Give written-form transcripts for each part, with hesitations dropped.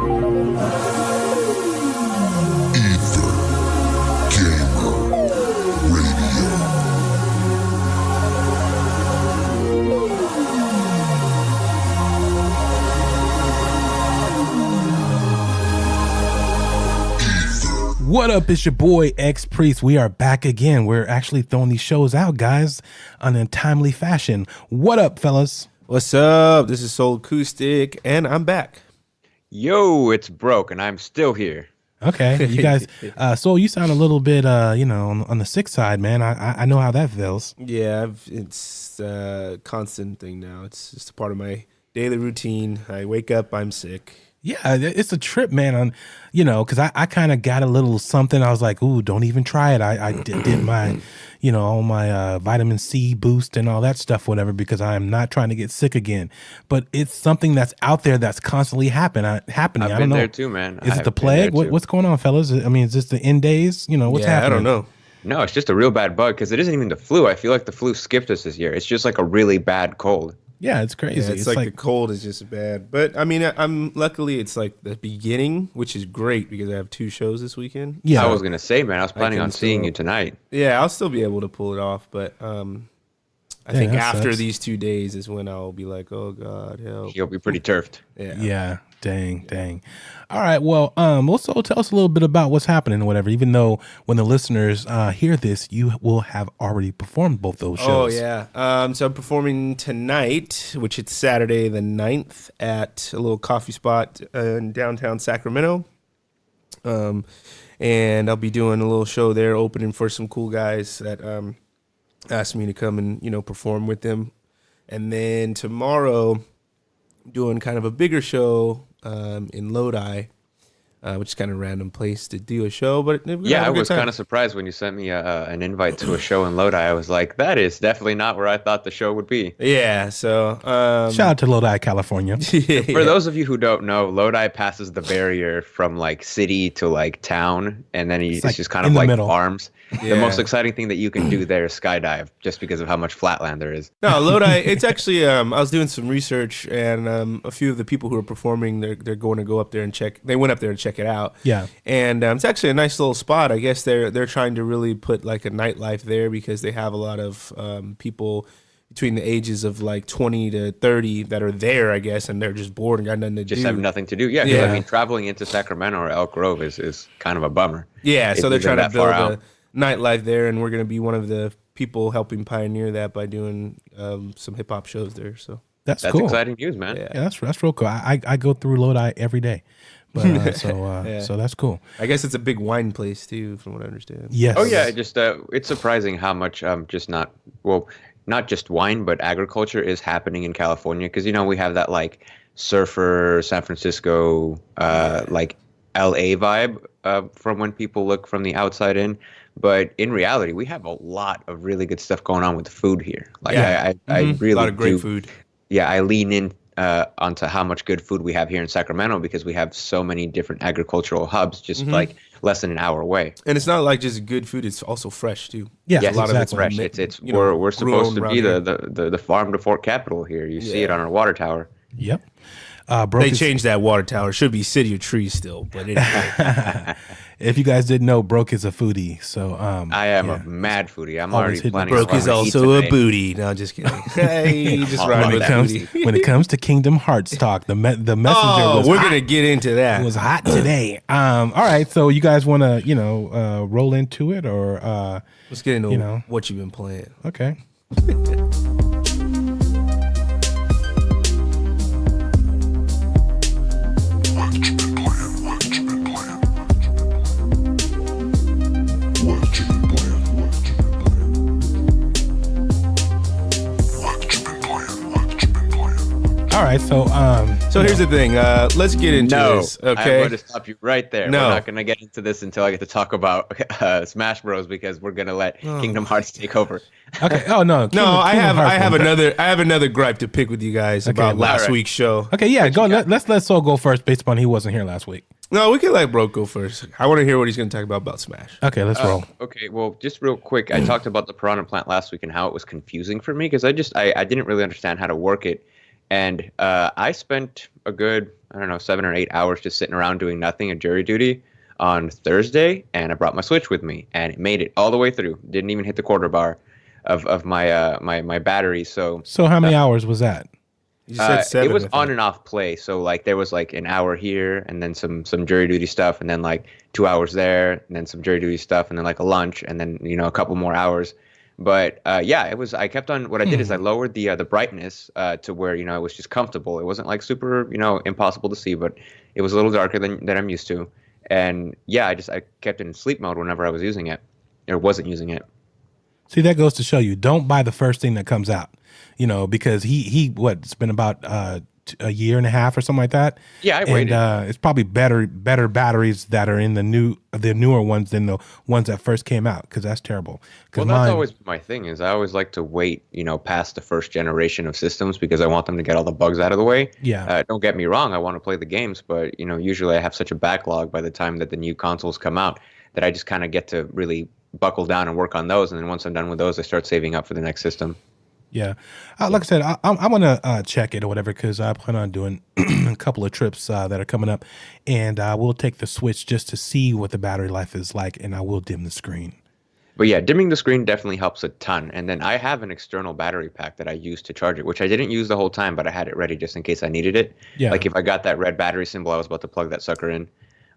What up? It's your boy X Priest. We are back again. We're actually throwing these shows out, guys, on a timely fashion. What up, fellas? What's up? This is Soul Acoustic, and I'm back. Yo, it's Broke, and I'm still here. Okay, you guys. Soul, you sound a little bit, on the sick side, man. I know how that feels. Yeah, it's a constant thing now. It's just a part of my daily routine. I wake up, I'm sick. Yeah, it's a trip, man. Because I kind of got a little something. I was like, ooh, don't even try it. I did my, all my vitamin C boost and all that stuff, whatever, because I am not trying to get sick again. But it's something that's out there that's constantly happening. I've I don't been know. there too, man. Is it the plague? What's going on, fellas? I mean, is this the end days? What's happening? I don't know. No, it's just a real bad bug because it isn't even the flu. I feel like the flu skipped us this year. It's just like a really bad cold. Yeah, it's crazy. Yeah, it's like the cold is just bad. But I mean, I'm luckily it's like the beginning, which is great because I have 2 shows this weekend. Yeah, I was gonna say, man, I was planning on seeing you tonight. Yeah, I'll still be able to pull it off, but I think after these 2 days is when I'll be like, oh God, help. You'll be pretty turfed. Yeah. Dang. All right. Well, also tell us a little bit about what's happening or whatever, even though when the listeners hear this, you will have already performed both those shows. Oh, yeah. So I'm performing tonight, which it's Saturday the 9th at a little coffee spot in downtown Sacramento. And I'll be doing a little show there, opening for some cool guys that asked me to come and, perform with them. And then tomorrow, doing kind of a bigger show in Lodi, which is kind of a random place to do a show. But I was kind of surprised when you sent me an invite to a show in Lodi. I was like, that is definitely not where I thought the show would be. Yeah, so... shout out to Lodi, California. For those of you who don't know, Lodi passes the barrier from like city to like town, and then it's just kind of like farms. Yeah. The most exciting thing that you can do there is skydive, just because of how much flatland there is. No, Lodi, it's actually, I was doing some research, and a few of the people who are performing, they're going to go up there and check. They went up there and check it out. Yeah. And it's actually a nice little spot. I guess they're trying to really put like a nightlife there because they have a lot of people between the ages of like 20 to 30 that are there, I guess, and they're just bored and got nothing to do. Just have nothing to do. Yeah, because I mean, traveling into Sacramento or Elk Grove is kind of a bummer. Yeah, so they're trying to build a nightlife there, and we're going to be one of the people helping pioneer that by doing some hip hop shows there. So that's cool. Exciting news, man. Yeah, that's real cool. I go through Lodi every day, but so that's cool. I guess it's a big wine place too, from what I understand. Yes. Oh yeah, just it's surprising how much not just wine, but agriculture is happening in California because we have that like surfer San Francisco like LA vibe from when people look from the outside in. But in reality, we have a lot of really good stuff going on with the food here. Like I really a lot of great food. Yeah, I lean in onto how much good food we have here in Sacramento because we have so many different agricultural hubs just like less than an hour away. And it's not like just good food; it's also fresh too. Yeah, a lot of it's fresh. We're supposed to be the farm to fork capital here. You see it on our water tower. Yep. They changed that water tower. It should be City of Trees still, but anyway. If you guys didn't know, Broke is a foodie. So I am a mad foodie. I'm already planning. Broke is also a booty. No, just kidding. Hey, just run with that. When it comes to Kingdom Hearts talk, the messenger. Oh, we're gonna get into that. It was hot today. All right, so you guys want to roll into it or let's get into what you've been playing. Okay. All right, so here's the thing. Let's get into this. Okay, I'm going to stop you right there. No. We're not going to get into this until I get to talk about Smash Bros. Because we're going to let Kingdom Hearts take over. Okay. Oh no. I have another gripe to pick with you guys about last week's show. Okay, yeah. Go. Let's Soul go first, based upon he wasn't here last week. No, we can let Broke go first. I want to hear what he's going to talk about Smash. Okay, let's roll. Okay, well, just real quick, I talked about the Piranha Plant last week and how it was confusing for me because I didn't really understand how to work it. And I spent a good, I don't know, 7 or 8 hours just sitting around doing nothing at jury duty on Thursday, and I brought my Switch with me, and it made it all the way through. Didn't even hit the quarter bar of my battery. So So how many hours was that? You said seven. it was I on thought. and off play. So like there was like an hour here, and then some jury duty stuff, and then like 2 hours there, and then some jury duty stuff, and then like a lunch, and then a couple more hours. But yeah, it was. I kept on. What I did is I lowered the brightness to where it was just comfortable. It wasn't like super impossible to see, but it was a little darker than I'm used to. And yeah, I kept it in sleep mode whenever I was using it, or wasn't using it. See, that goes to show you, don't buy the first thing that comes out, because it's been about a year and a half or something like that. Yeah, I waited. And it's probably better batteries that are in the newer ones than the ones that first came out, because that's terrible. Well, that's always my thing is I always like to wait, past the first generation of systems because I want them to get all the bugs out of the way. Yeah. Don't get me wrong, I want to play the games, but usually I have such a backlog by the time that the new consoles come out that I just kind of get to really buckle down and work on those, and then once I'm done with those, I start saving up for the next system. Yeah. Like I said, I'm going to check it or whatever, because I plan on doing a couple of trips that are coming up, and I will take the Switch just to see what the battery life is like, and I will dim the screen. But yeah, dimming the screen definitely helps a ton. And then I have an external battery pack that I use to charge it, which I didn't use the whole time, but I had it ready just in case I needed it. Yeah. Like if I got that red battery symbol, I was about to plug that sucker in.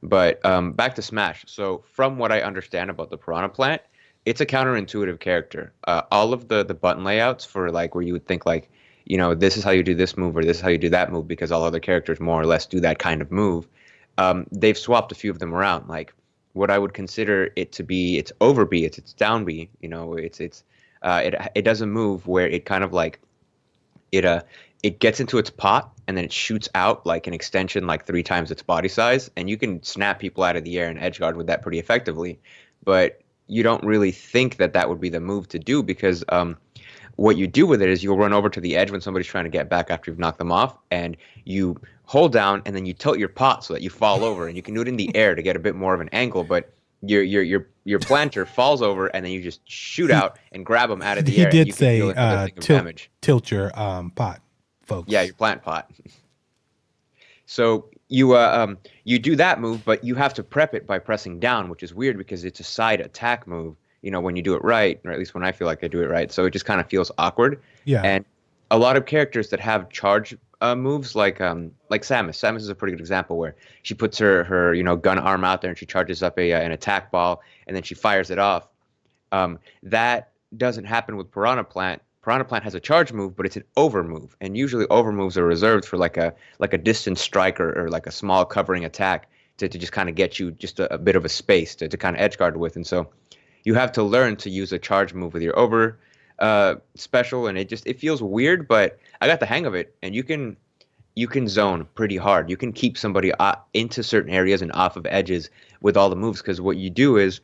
But back to Smash. So from what I understand about the Piranha Plant, it's a counterintuitive character. All of the button layouts for like where you would think like, this is how you do this move or this is how you do that move because all other characters more or less do that kind of move. They've swapped a few of them around. Like what I would consider it to be, it's over B, it's down B. It does a move where it kind of like it gets into its pot and then it shoots out like an extension like 3 times its body size, and you can snap people out of the air and edge guard with that pretty effectively. But you don't really think that would be the move to do because what you do with it is you'll run over to the edge when somebody's trying to get back after you've knocked them off, and you hold down and then you tilt your pot so that you fall over, and you can do it in the air to get a bit more of an angle, but your planter falls over and then you just shoot out and grab them out of the He air. did And you can say deal another thing of damage. tilt your pot, folks. Yeah, your plant pot. So you do that move, but you have to prep it by pressing down, which is weird because it's a side attack move, when you do it right, or at least when I feel like I do it right. So it just kind of feels awkward. Yeah. And a lot of characters that have charge moves like Samus. Samus is a pretty good example where she puts her gun arm out there and she charges up an attack ball and then she fires it off. That doesn't happen with Piranha Plant. Piranha Plant has a charge move, but it's an over move, and usually over moves are reserved for like a distance strike or like a small covering attack to just kind of get you just a bit of a space to kind of edge guard with. And so you have to learn to use a charge move with your over special, and it feels weird, but I got the hang of it. And you can zone pretty hard. You can keep somebody into certain areas and off of edges with all the moves, because what you do is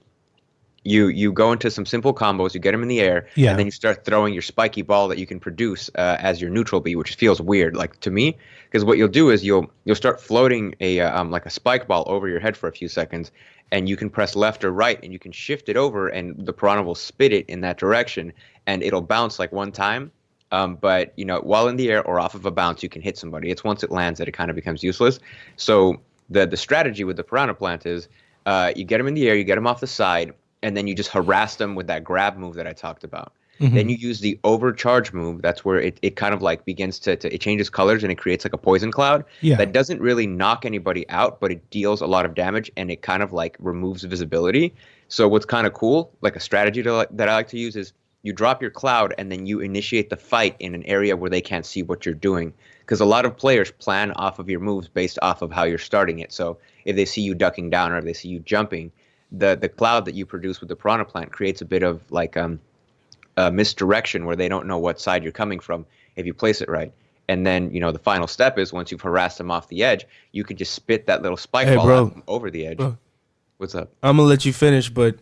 you go into some simple combos, you get them in the air, Yeah. and then you start throwing your spiky ball that you can produce as your neutral B, which feels weird, like to me, because what you'll do is you'll start floating like a spike ball over your head for a few seconds, and you can press left or right, and you can shift it over, and the piranha will spit it in that direction, and it'll bounce like one time. But while in the air or off of a bounce, you can hit somebody. It's once it lands that it kind of becomes useless. So the strategy with the Piranha Plant is you get them in the air, you get them off the side, and then you just harass them with that grab move that I talked about. Mm-hmm. Then you use the overcharge move. That's where it kind of like begins to it changes colors and it creates like a poison cloud. Yeah. That doesn't really knock anybody out, but it deals a lot of damage and it kind of like removes visibility. So what's kind of cool, like a strategy that I like to use is you drop your cloud and then you initiate the fight in an area where they can't see what you're doing. Because a lot of players plan off of your moves based off of how you're starting it. So if they see you ducking down or if they see you jumping, the cloud that you produce with the Piranha Plant creates a bit of like misdirection where they don't know what side you're coming from if you place it right. And then, the final step is once you've harassed them off the edge, you can just spit that little spike ball bro. at them over the edge. Bro. What's up? I'm gonna let you finish, but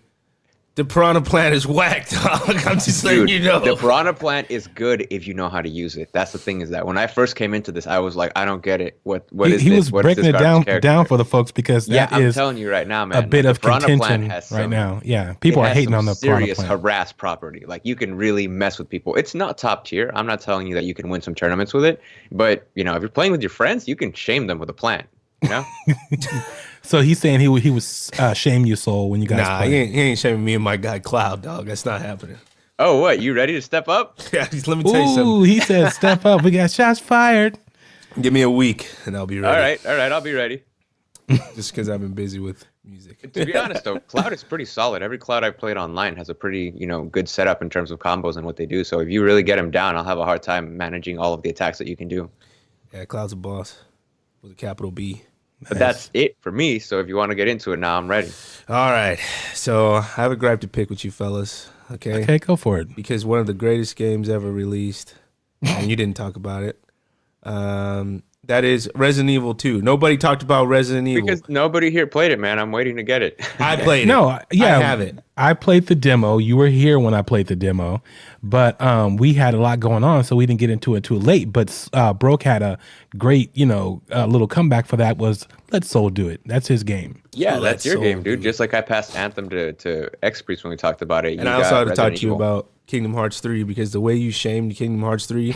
The Piranha Plant is whack, dog. I'm just letting you know. The Piranha Plant is good if you know how to use it. That's the thing, is that when I first came into this, I was like, I don't get it. What is this? He was What is breaking this it garbage down character? for the folks because that I'm is telling you right now, man. a bit the of Piranha contention Plant has right now. Yeah, people are hating on the Piranha serious Plant. harass property. Like, you can really mess with people. It's not top tier. I'm not telling you that you can win some tournaments with it, but if you're playing with your friends, you can shame them with a plant. You know. So he's saying he was shame you soul when you guys Nah, play. he ain't shaming me and my guy Cloud, dog. That's not happening. Oh, what? You ready to step up? Yeah, let me tell you something. Ooh, he said, "Step up! We got shots fired." Give me a week and I'll be ready. All right, I'll be ready. Just because I've been busy with music. To be honest, though, Cloud is pretty solid. Every Cloud I've played online has a pretty, good setup in terms of combos and what they do. So if you really get him down, I'll have a hard time managing all of the attacks that you can do. Yeah, Cloud's a boss with a capital B. But that's it for me. So if you want to get into it now, I'm ready. All right. So I have a gripe to pick with you fellas. Okay. Okay, go for it. Because one of the greatest games ever released, and you didn't talk about it, that is Resident Evil 2. Nobody talked about Resident Evil. Because nobody here played it, man. I'm waiting to get it. I played it. No, yeah, I have it. I played the demo. You were here when I played the demo, but we had a lot going on, so we didn't get into it too late. But Broke had a great, little comeback for that. Was let Soul do it. That's his game. Yeah, Oh, that's your so game, dude. good. Just like I passed Anthem to X-Priest when we talked about it. And I also had to talk to you about Kingdom Hearts 3 because the way you shamed Kingdom Hearts 3,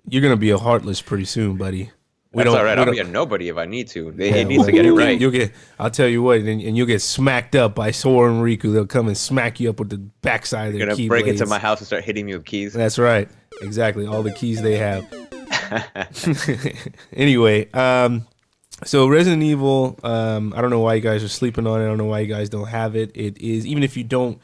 you're going to be a Heartless pretty soon, buddy. That's all right. I'll be a nobody if I need to. He needs well, to get it right. You'll get. I'll tell you what, and you'll get smacked up by Sora and Riku. They'll come and smack you up with the backside of their You're keyblades. going to break into my house and start hitting me with keys. That's right. Exactly. All the keys they have. Anyway, so Resident Evil, I don't know why you guys are sleeping on it. I don't know why you guys don't have it. It is, even if you don't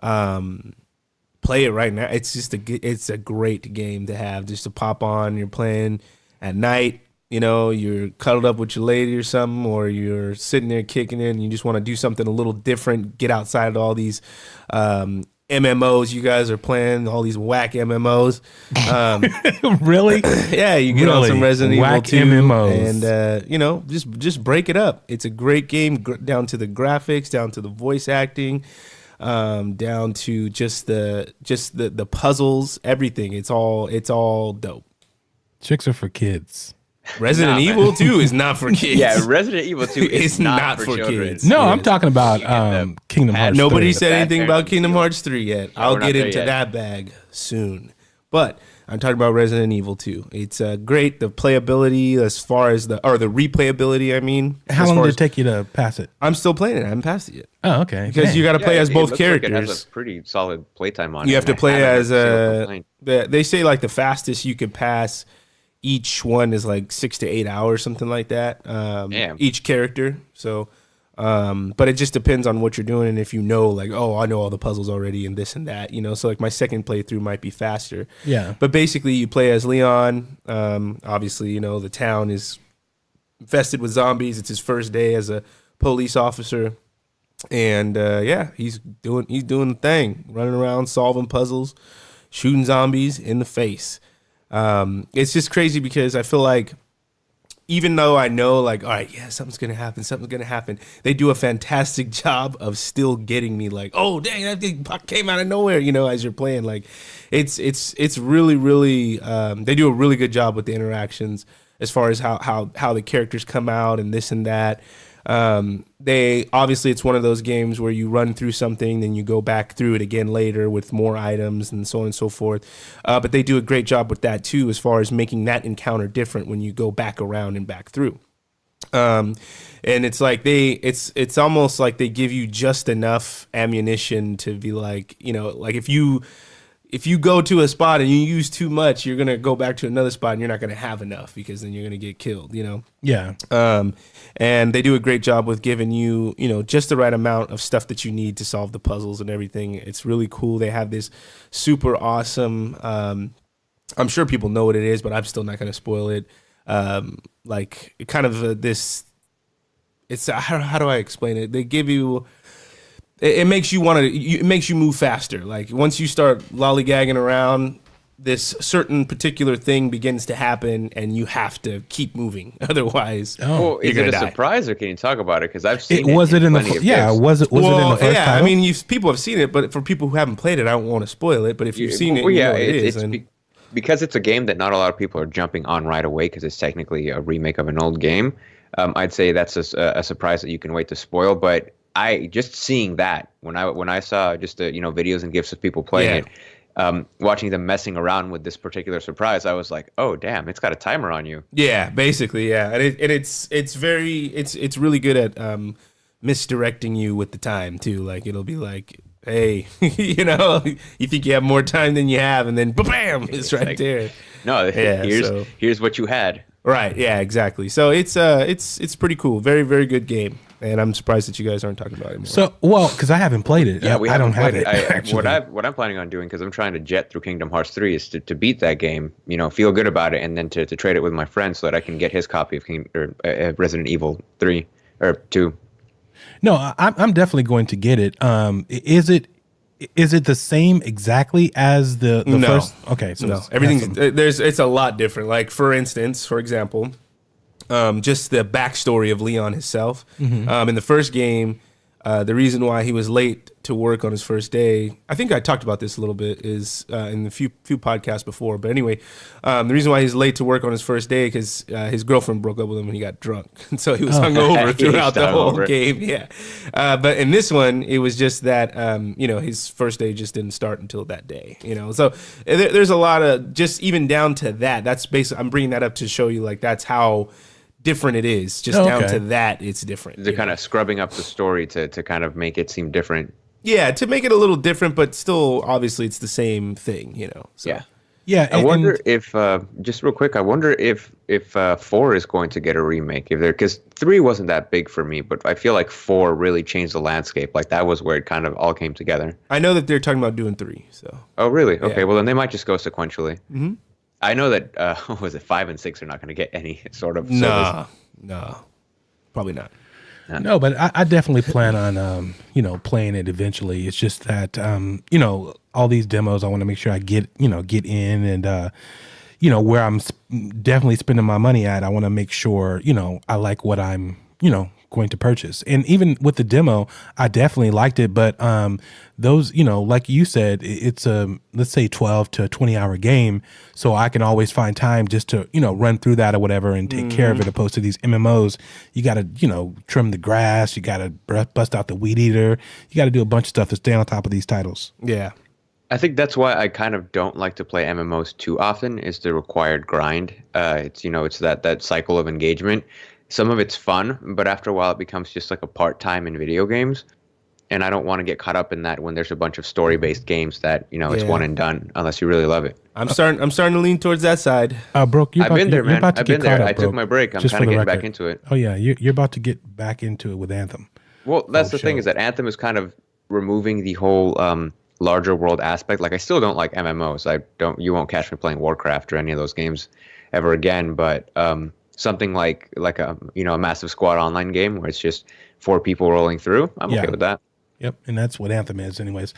play it right now, it's a great game to have just to pop on. You're playing at night, you're cuddled up with your lady or something, or you're sitting there kicking it and you just want to do something a little different, get outside of all these MMOs you guys are playing, all these whack MMOs. Really? Yeah, you get on some Resident whack Evil 2 MMOs. and just break it up. It's a great game, down to the graphics, down to the voice acting, down to just the puzzles, everything. It's all dope. Chicks are for kids. Resident Evil 2 is not for kids. Yeah, Resident Evil 2 is not for children. kids. No, Yes. I'm talking about Kingdom Hearts. Nobody 3. said Bad anything about parenting Kingdom deal. Hearts 3 yet. Yeah, I'll we're not get there into yet. that bag soon. But I'm talking about Resident Evil 2. It's great. The playability as far as the replayability, I mean. How as long far did as- it take you to pass it? I'm still playing it. I haven't passed it yet. Oh, okay. Because Dang. you got to play as both it characters. has a pretty solid playtime on it. You have to and I play haven't as had a single complaint. they say like the fastest you could pass each one is like 6 to 8 hours, something like that. Damn. Each character. So, but it just depends on what you're doing and if you know, like, oh, I know all the puzzles already and this and that, So like my second playthrough might be faster. Yeah. But basically, you play as Leon. Obviously, the town is infested with zombies. It's his first day as a police officer. And he's doing the thing, running around, solving puzzles, shooting zombies in the face. It's just crazy because I feel like even though I know, like, all right, yeah, something's gonna happen, they do a fantastic job of still getting me, like, oh dang, that thing came out of nowhere, as you're playing. Like, it's really, really, they do a really good job with the interactions as far as how the characters come out and this and that. They obviously, it's one of those games where you run through something, then you go back through it again later with more items and so on and so forth. But they do a great job with that too, as far as making that encounter different when you go back around and back through. And it's like it's almost like they give you just enough ammunition to be like, like if you go to a spot and you use too much, you're gonna go back to another spot and you're not gonna have enough because then you're gonna get killed. Yeah. And they do a great job with giving you, just the right amount of stuff that you need to solve the puzzles and everything. It's really cool. They have this super awesome, I'm sure people know what it is, but I'm still not going to spoil it. Like kind of this, it's, how do I explain it? They give you, it makes you want to, it makes you move faster. Like once you start lollygagging around, this certain particular thing begins to happen, and you have to keep moving. Otherwise, Well, is you're it a gonna die. surprise, or can you talk about it? Because I've seen Was it in the plenty of yeah? GIFs. Was it in the first yeah. title? I mean, people have seen it, but for people who haven't played it, I don't want to spoil it. But if you've seen it, Well, you yeah, know what it is. it's And because it's a game that not a lot of people are jumping on right away because it's technically a remake of an old game. I'd say that's a surprise that you can wait to spoil. But I just seeing that when I saw just the videos and gifs of people playing it. Watching them messing around with this particular surprise, I was like, "Oh, damn! It's got a timer on you." yeah, basically, yeah, and it's really good at misdirecting you with the time too. Like it'll be like, hey, you think you have more time than you have, and then bam, it's right like, there. No, Yeah, here's what you had. Right, yeah, exactly. So it's pretty cool. Very, very good game, and I'm surprised that you guys aren't talking about it more. So, well, because I haven't played it. Yeah, we I don't haven't have played it. Actually. What I'm planning on doing, because I'm trying to jet through Kingdom Hearts 3, is to beat that game, feel good about it, and then to trade it with my friend so that I can get his copy of Resident Evil 3 or 2. No, I'm definitely going to get it. Is it the same exactly as the No. first? Okay, so No, it's a lot different. Like for example, just the backstory of Leon himself. In the first game, the reason why he was late to work on his first day, I think I talked about this a little bit, is in the few podcasts before. But anyway, the reason why he's late to work on his first day because his girlfriend broke up with him and he got drunk, and so he was hungover throughout the whole game. Yeah, but in this one, it was just that his first day just didn't start until that day. So there's a lot of just even down to that. That's basically I'm bringing that up to show you like that's how different it is. Just down to that, it's different. They're kind of scrubbing up the story to kind of make it seem different. Yeah, to make it a little different, but still, obviously, it's the same thing, So. Yeah. yeah. I wonder if just real quick, I wonder if 4 is going to get a remake. Because 3 wasn't that big for me, but I feel like 4 really changed the landscape. Like that was where it kind of all came together. I know that they're talking about doing 3. So. Oh, really? Okay. Yeah. Well, then they might just go sequentially. Mm-hmm. I know that was it 5 and 6 are not going to get any sort of No, probably not. No, but I definitely plan on playing it eventually. It's just that all these demos I want to make sure I get in and where I'm definitely spending my money at. I want to make sure I like what I'm going to purchase. And even with the demo, I definitely liked it, but those like you said, it's a let's say 12 to 20 hour game, so I can always find time just to run through that or whatever and take care of it. Opposed to these MMOs, you got to trim the grass, you got to bust out the weed eater, you got to do a bunch of stuff to stay on top of these titles. Yeah. I think that's why I kind of don't like to play MMOs too often, is the required grind. It's it's that cycle of engagement. Some of it's fun, but after a while it becomes just like a part-time in video games. And I don't want to get caught up in that when there's a bunch of story-based games that, it's one and done unless you really love it. I'm starting to lean towards that side. Brooke, I've been there, man. I've been there. I took Brooke. my break. I'm Just kind for of the getting record. back into it. Oh yeah, you're about to get back into it with Anthem. Well, that's the thing show. is that Anthem is kind of removing the whole larger world aspect. Like I still don't like MMOs. You won't catch me playing Warcraft or any of those games ever again, but something like a a massive squad online game where it's just 4 people rolling through. I'm okay with that. Yep, and that's what Anthem is, anyways.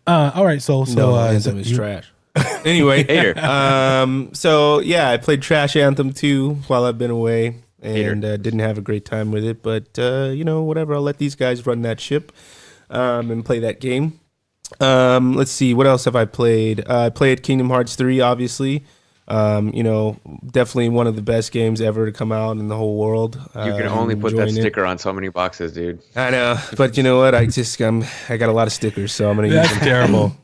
All right, so Anthem is trash. Anyway, Hater. so yeah, I played Trash Anthem 2 while I've been away, and didn't have a great time with it. But whatever, I'll let these guys run that ship and play that game. Let's see, what else have I played? I played Kingdom Hearts 3, obviously. Definitely one of the best games ever to come out in the whole world. You can only put that sticker on so many boxes, dude. I know, but you know what? I got a lot of stickers, so I'm gonna use That's them. terrible.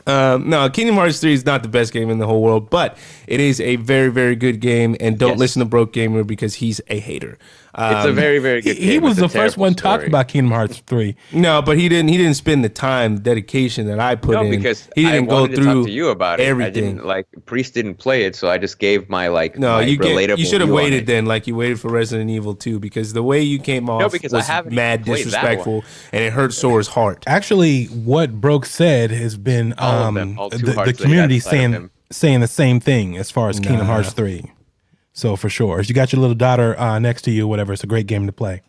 No, Kingdom Hearts 3 is not the best game in the whole world, but it is a very, very good game. And don't listen to Broke Gamer because he's a hater. It's a very, very good game. He was It's a the first one terrible talking about Kingdom Hearts 3. No, but he didn't spend the time, dedication that I put in. No, because he I didn't go wanted to through talk to you about it. everything. I didn't Priest didn't play it, so I just gave my relatable. You should have view on waited it. then, like you waited for Resident Evil 2, because the way you came off because I was haven't mad played that disrespectful, one. and it hurt Sora's heart. Actually, what Broke said has been All of them, all two the hearts that he community had inside of him. saying the same thing as far as Kingdom Hearts 3. So for sure, if you got your little daughter next to you, whatever, it's a great game to play.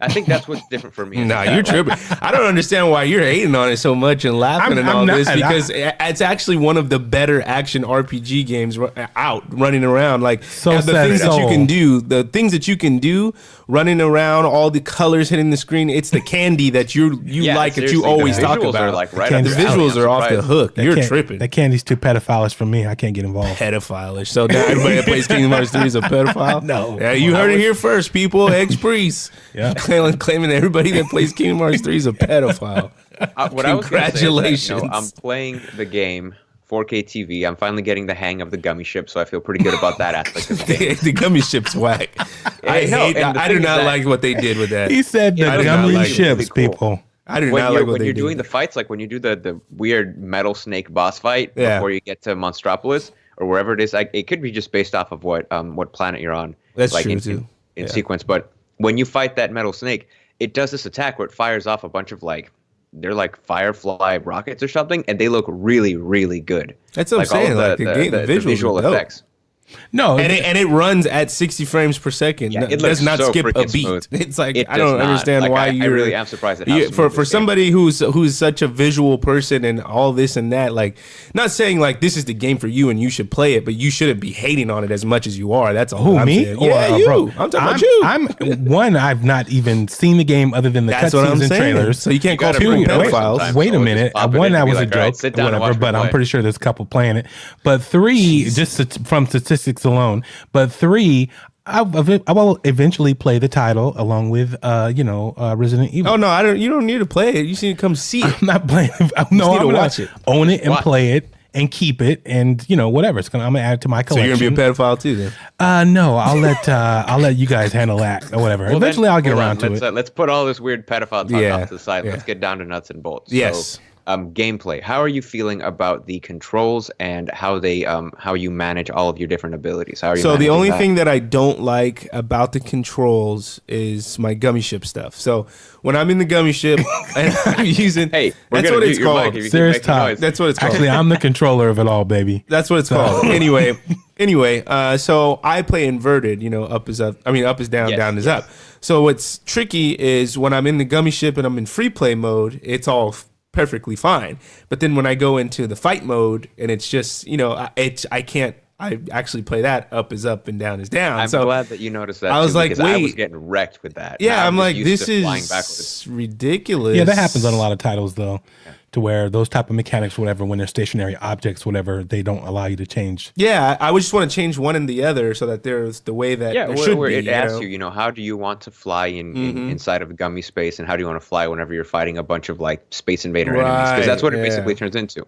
I think that's what's different for me. Nah, you're tripping. I don't understand why you're hating on it so much and laughing and all this, because it's actually one of the better action RPG games out running around. Like the things that you can do running around, all the colors hitting the screen. It's the candy that you like that you always talk about. Like the visuals are off the hook. You're tripping. That candy's too pedophilish for me. I can't get involved. Pedophilish. So now everybody that plays Kingdom Hearts 3 is a pedophile? No. Yeah, you heard it here first, people. Ex-Priest. Yeah. Claiming that everybody that plays Kingdom Hearts 3 is a pedophile. Congratulations. I'm playing the game 4K TV. I'm finally getting the hang of the gummy ship, so I feel pretty good about that aspect of the game. The gummy ship's whack. I do not like what they did with that. He said the gummy ships, really cool. people. I do not like what when they you're did. doing the fights, like when you do the weird metal snake boss fight before you get to Monstropolis or wherever it is, like it could be just based off of what planet you're on. That's like true too. In sequence, but when you fight that metal snake, it does this attack where it fires off a bunch of they're like firefly rockets or something, and they look really, really good. That's what I'm saying. The visual effects. No, and it runs at 60 frames per second. Yeah, it does not skip a beat. Smooth. It's like I don't understand why you. I really am surprised at how for somebody who's such a visual person and all this and that. Like, not saying like this is the game for you and you should play it, but you shouldn't be hating on it as much as you are. That's all. Who, I'm me? saying. Yeah, you. Bro, I'm talking about you. I've not even seen the game other than the cutscenes and trailers. So you can't call people pedophiles. Wait a minute. One, that was a joke, whatever. But I'm pretty sure there's a couple playing it. But 3, just from statistics alone. But 3, I will eventually play the title along with Resident Evil. Oh no, I don't. You don't need to play it. You just need to come see it. I'm not playing. No, I'm gonna watch it, own it, and play it, and keep it, and whatever. I'm gonna add it to my collection. So you're gonna be a pedophile too, then? No, I'll let you guys handle that or whatever. Eventually, I'll get around to it. Let's put all this weird pedophile talk off to the side. Let's get down to nuts and bolts. Yes. So, gameplay. How are you feeling about the controls and how you manage all of your different abilities? How are you? So the only thing that I don't like about the controls is my gummy ship stuff. So when I'm in the gummy ship and I'm using, that's what it's called. Serious talk. That's what it's called. Actually, I'm the controller of it all, baby. That's what it's called. Anyway, so I play inverted. Up is up. I mean, up is down, down is up. So what's tricky is when I'm in the gummy ship and I'm in free play mode, it's all perfectly fine. But then when I go into the fight mode and it's just, I can't. I actually play that up is up and down is down. I'm glad that you noticed that. I was like, wait, I was getting wrecked with that. Yeah, I'm like, this is ridiculous. Yeah, that happens on a lot of titles though, to where those type of mechanics, whatever, when they're stationary objects, whatever, they don't allow you to change. Yeah, I would just want to change one and the other so that there's the way that there should be. It asks you, how do you want to fly inside of gummy space, and how do you want to fly whenever you're fighting a bunch of like Space Invader enemies? Because that's what it basically turns into.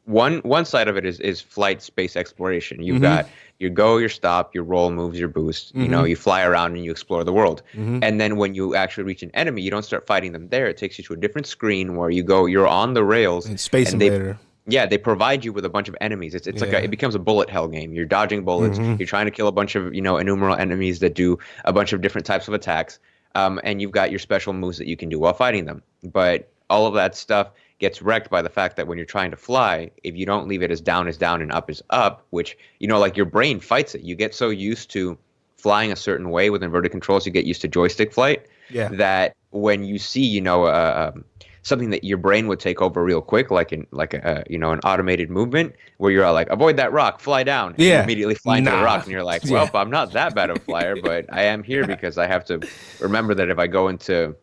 One side of it is flight space exploration. You've got your go, your stop, your roll, moves, your boost. You fly around and you explore the world. And then when you actually reach an enemy, you don't start fighting them there. It takes you to a different screen where you're on the rails. And Space Invader. They provide you with a bunch of enemies. It's like it becomes a bullet hell game. You're dodging bullets. You're trying to kill a bunch of innumerable enemies that do a bunch of different types of attacks. And you've got your special moves that you can do while fighting them. But all of that stuff gets wrecked by the fact that when you're trying to fly, if you don't leave it as down and up is up, which like your brain fights it. You get so used to flying a certain way with inverted controls, you get used to joystick flight. That when you see something that your brain would take over real quick, like an automated movement where you're like, avoid that rock, fly down, and you immediately fly into the rock, and you're like, well, I'm not that bad of a flyer, but I am here because I have to remember that if I go into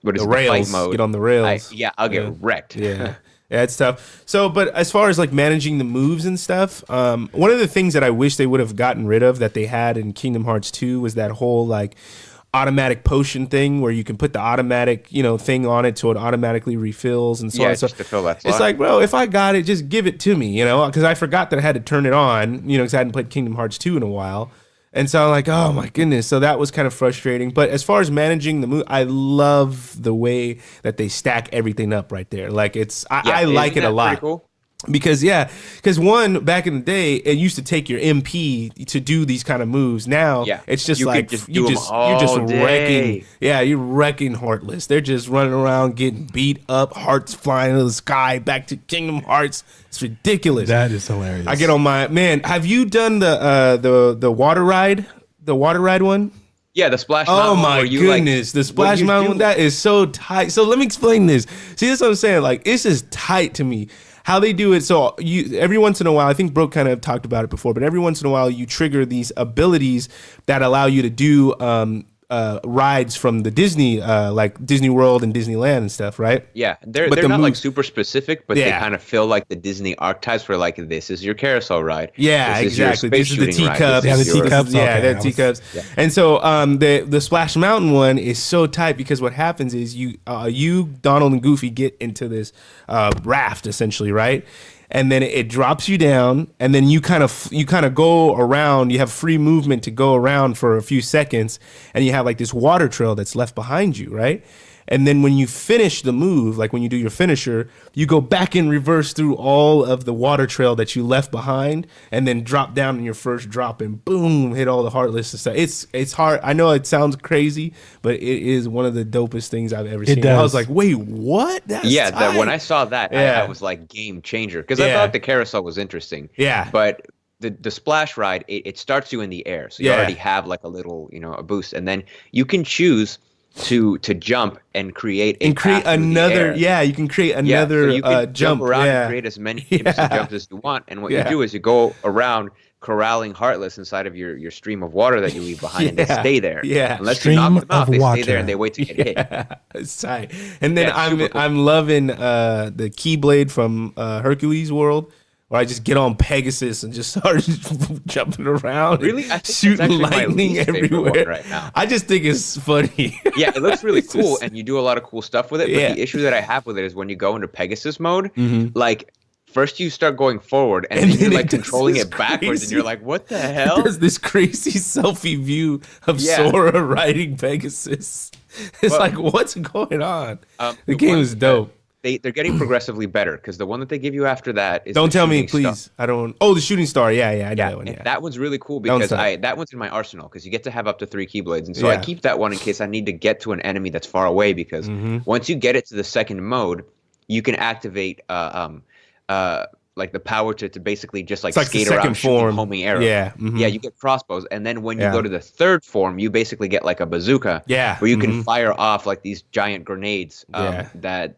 the rails, fight mode, get on the rails. I'll get wrecked. Yeah, it's tough. So, but as far as like managing the moves and stuff, one of the things that I wish they would have gotten rid of that they had in Kingdom Hearts 2 was that whole like automatic potion thing where you can put the automatic thing on it so it automatically refills and so on. Just to fill that slot. It's like, bro, if I got it, just give it to me, because I forgot that I had to turn it on, because I hadn't played Kingdom Hearts 2 in a while. And so I'm like, oh my goodness. So that was kind of frustrating. But as far as managing the move, I love the way that they stack everything up right there. Like I like it a lot. Cool? Because one, back in the day, it used to take your MP to do these kind of moves. Now it's just you're just wrecking. Yeah, you're wrecking Heartless. They're just running around getting beat up, hearts flying into the sky, back to Kingdom Hearts. It's ridiculous. That is hilarious. I get on my man. Have you done the water ride? The water ride one? Yeah, the Splash Oh Mountain one my where you goodness, the what Splash you Mountain, do- that is so tight. So let me explain this. See, this is what I'm saying. Like, it's just tight to me. How they do it. So you every once in a while, I think Brooke kind of talked about it before, but every once in a while you trigger these abilities that allow you to do rides from the Disney, like Disney World and Disneyland and stuff, right? Yeah, they're But they're the not like moves- super specific, but they Yeah. kind of feel like the Disney archetypes where like this is your carousel ride. Yeah, this is your exactly. space This is the shooting ride, teacups. this Yeah, is the your- teacups. Yeah, Okay, the I was- teacups. Yeah. And so the Splash Mountain one is so tight because what happens is you Donald and Goofy get into this raft essentially, right? And then it drops you down, and then you kind of go around. You have free movement to go around for a few seconds, and you have like this water trail that's left behind you, right? And then when you finish the move, like when you do your finisher, you go back in reverse through all of the water trail that you left behind, and then drop down in your first drop, and boom, hit all the heartless and stuff. It's hard. I know it sounds crazy, but it is one of the dopest things I've ever seen. does. I was like, wait, what? That's Yeah, tight. when I saw that, Yeah. I was like game changer because I Yeah. thought the carousel was interesting. Yeah. But the splash ride, it starts you in the air, so you Yeah. already have like a little, a boost, and then you can choose to jump and create a and create path through the another. air. Yeah, you can create Yeah, another so you can jump around yeah. and create as many jumps as you want, and what Yeah. you do is you go around corralling Heartless inside of your stream of water that you leave behind, and they Yeah. stay there. Yeah. Unless Stream you knock them out, of they stay water. there and they wait to get hit. Yeah, it's tight. And then Yeah, super cool. I'm loving the Keyblade from Hercules World, where I just get on Pegasus and just start jumping around, Really? and I think that's shooting actually my lightning least favorite one everywhere. right now. I just think it's funny. Yeah, it looks really It's cool, just- and you do a lot of cool stuff with it. But Yeah. the issue that I have with it is when you go into Pegasus mode, like first you start going forward, and, And then then you're it like does controlling this it backwards, and crazy- you're like, "What the hell?" There's this crazy selfie view of Yeah. Sora riding Pegasus. It's Well, like, what's going on? The the game one is that dope. They're getting progressively better because the one that they give you after that is Don't the tell me, shooting please. star. I don't. Oh, the shooting star. Yeah, I know Yeah, that one. and Yeah. that one's really cool That one's because tight. that one's in my arsenal because you get to have up to 3 Keyblades, and so I Yeah. keep that one in case I need to get to an enemy that's far away. Because once you get it to the second mode, you can activate like the power to basically just like It's like the skate around second shooting form. homing arrows. Yeah, Yeah, you get crossbows, and then when you Yeah. go to the third form, you basically get like a bazooka. Yeah, where you can fire off like these giant grenades. Yeah. That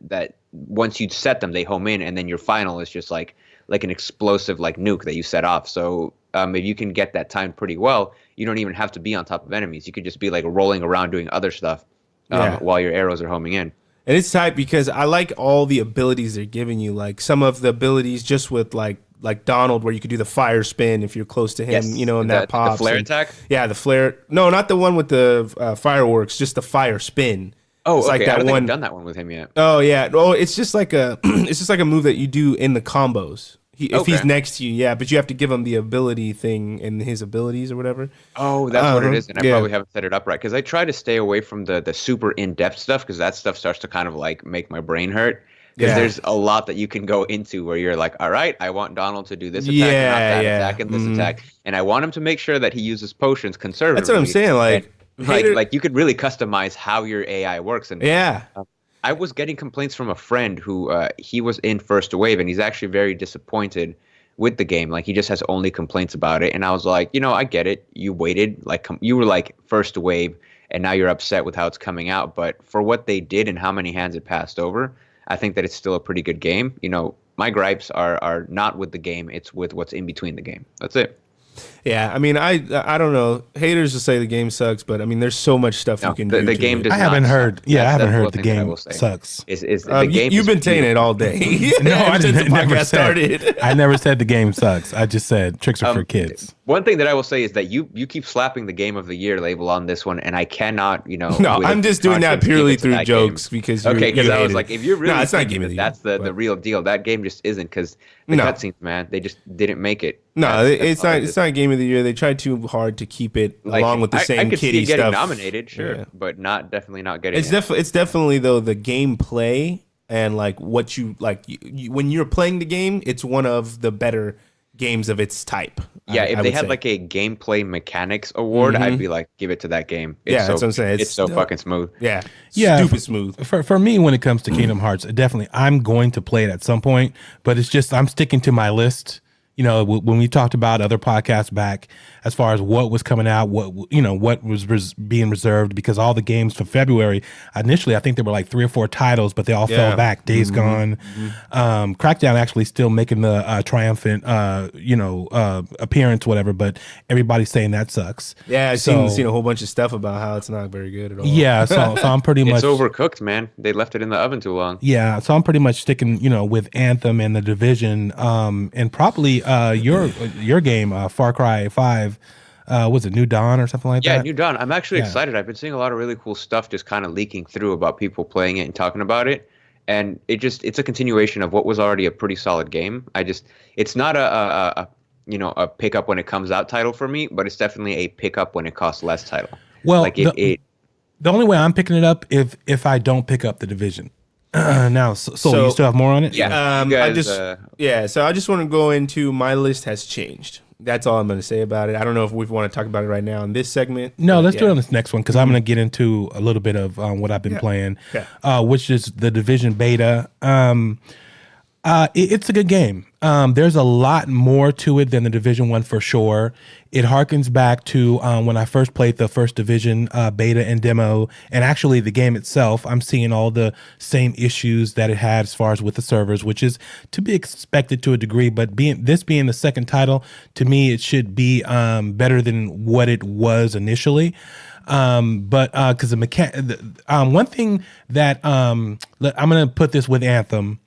once you set them, they home in, and then your final is just like an explosive like nuke that you set off. So if you can get that timed pretty well, you don't even have to be on top of enemies. You could just be like rolling around doing other stuff Yeah. while your arrows are homing in. And it's tight because I like all the abilities they're giving you. Like some of the abilities just with like Donald, where you could do the fire spin if you're close to him, Yes, and the that pops. flare and- attack? Yeah, the flare. No, not the one with the fireworks, just the fire spin. Oh, It's okay. like I that don't think one. I've done that one with him yet. Oh yeah. Oh, it's just like a move that you do in the combos. If he's Okay. next to you, yeah, but you have to give him the ability thing and his abilities or whatever. Oh, that's what it is, and I Yeah. probably haven't set it up right because I try to stay away from the super in depth stuff because that stuff starts to kind of like make my brain hurt. Because Yeah. there's a lot that you can go into where you're like, all right, I want Donald to do this attack, Yeah, and not that yeah. attack, and this attack, and I want him to make sure that he uses potions conservatively. That's what I'm saying. Like, And, hater- like you could really customize how your AI works. And yeah. I was getting complaints from a friend who he was in first wave, and he's actually very disappointed with the game. Like he just has only complaints about it, and I was like, I get it. You waited, like you were like first wave, and now you're upset with how it's coming out. But for what they did and how many hands it passed over, I think that it's still a pretty good game. My gripes are not with the game; it's with what's in between the game. That's it. Yeah, I mean, I don't know. Haters will say the game sucks, but I mean, there's so much stuff No, you can the do. to game it. does I haven't not heard. suck. Yeah, I That's haven't one heard the thing that I game will say. sucks. Is the game? You've is been saying beautiful. it all day. No, Ever I since didn't. the Never podcast said. started. I never said the game sucks. I just said tricks are for kids. One thing that I will say is that you keep slapping the game of the year label on this one, and I cannot, No, with I'm just doing that conscience give purely it to through that jokes game. because Okay, because I hate was it. like, if you're really No, it's not thinking game of the that that's year, the but- real deal, that game just isn't because the No. cutscenes, man, they just didn't make it. No, That's it's all not. it It's is. not game of the year. They tried too hard to keep it Like, along with the I same could see kitty it getting stuff. nominated, sure, Yeah. but definitely not getting It's it. It's definitely though the gameplay and like what you like when you're playing the game. It's one of the better games of its type. Yeah, if I they would had say. like a gameplay mechanics award, I'd be like, give it to that game. It's Yeah, that's what I'm saying. It's so It's fucking smooth. yeah, Yeah, stupid smooth. For me, when it comes to Kingdom Hearts, definitely I'm going to play it at some point, but it's just I'm sticking to my list. You know, when we talked about other podcasts back, as far as what was coming out, what was being reserved, because all the games for February initially, I think there were like 3 or 4 titles, but they all fell back. Days Gone, Crackdown actually still making the triumphant, appearance, whatever. But everybody's saying that sucks. Yeah, I've seen a whole bunch of stuff about how it's not very good at all. Yeah, so I'm pretty much it's overcooked, man. They left it in the oven too long. Yeah, so I'm pretty much sticking, with Anthem and the Division, and probably your game, Far Cry 5. Was it New Dawn or something like that? Yeah, New Dawn. I'm actually excited. I've been seeing a lot of really cool stuff just kind of leaking through about people playing it and talking about it. And it's a continuation of what was already a pretty solid game. It's not a pickup when it comes out title for me, but it's definitely a pickup when it costs less title. Well, the only way I'm picking it up if I don't pick up the Division. Now, so you still have more on it? Yeah. So I just want to go into my list has changed. That's all I'm going to say about it. I don't know if we want to talk about it right now in this segment. No, let's do it on this next one, because I'm going to get into a little bit of what I've been playing, which is the Division beta. It's a good game. There's a lot more to it than the Division 1 for sure. It harkens back to when I first played the first Division beta and demo, and actually the game itself. I'm seeing all the same issues that it had as far as with the servers, which is to be expected to a degree. But being the second title, to me, it should be better than what it was initially. But because one thing that I'm going to put this with Anthem.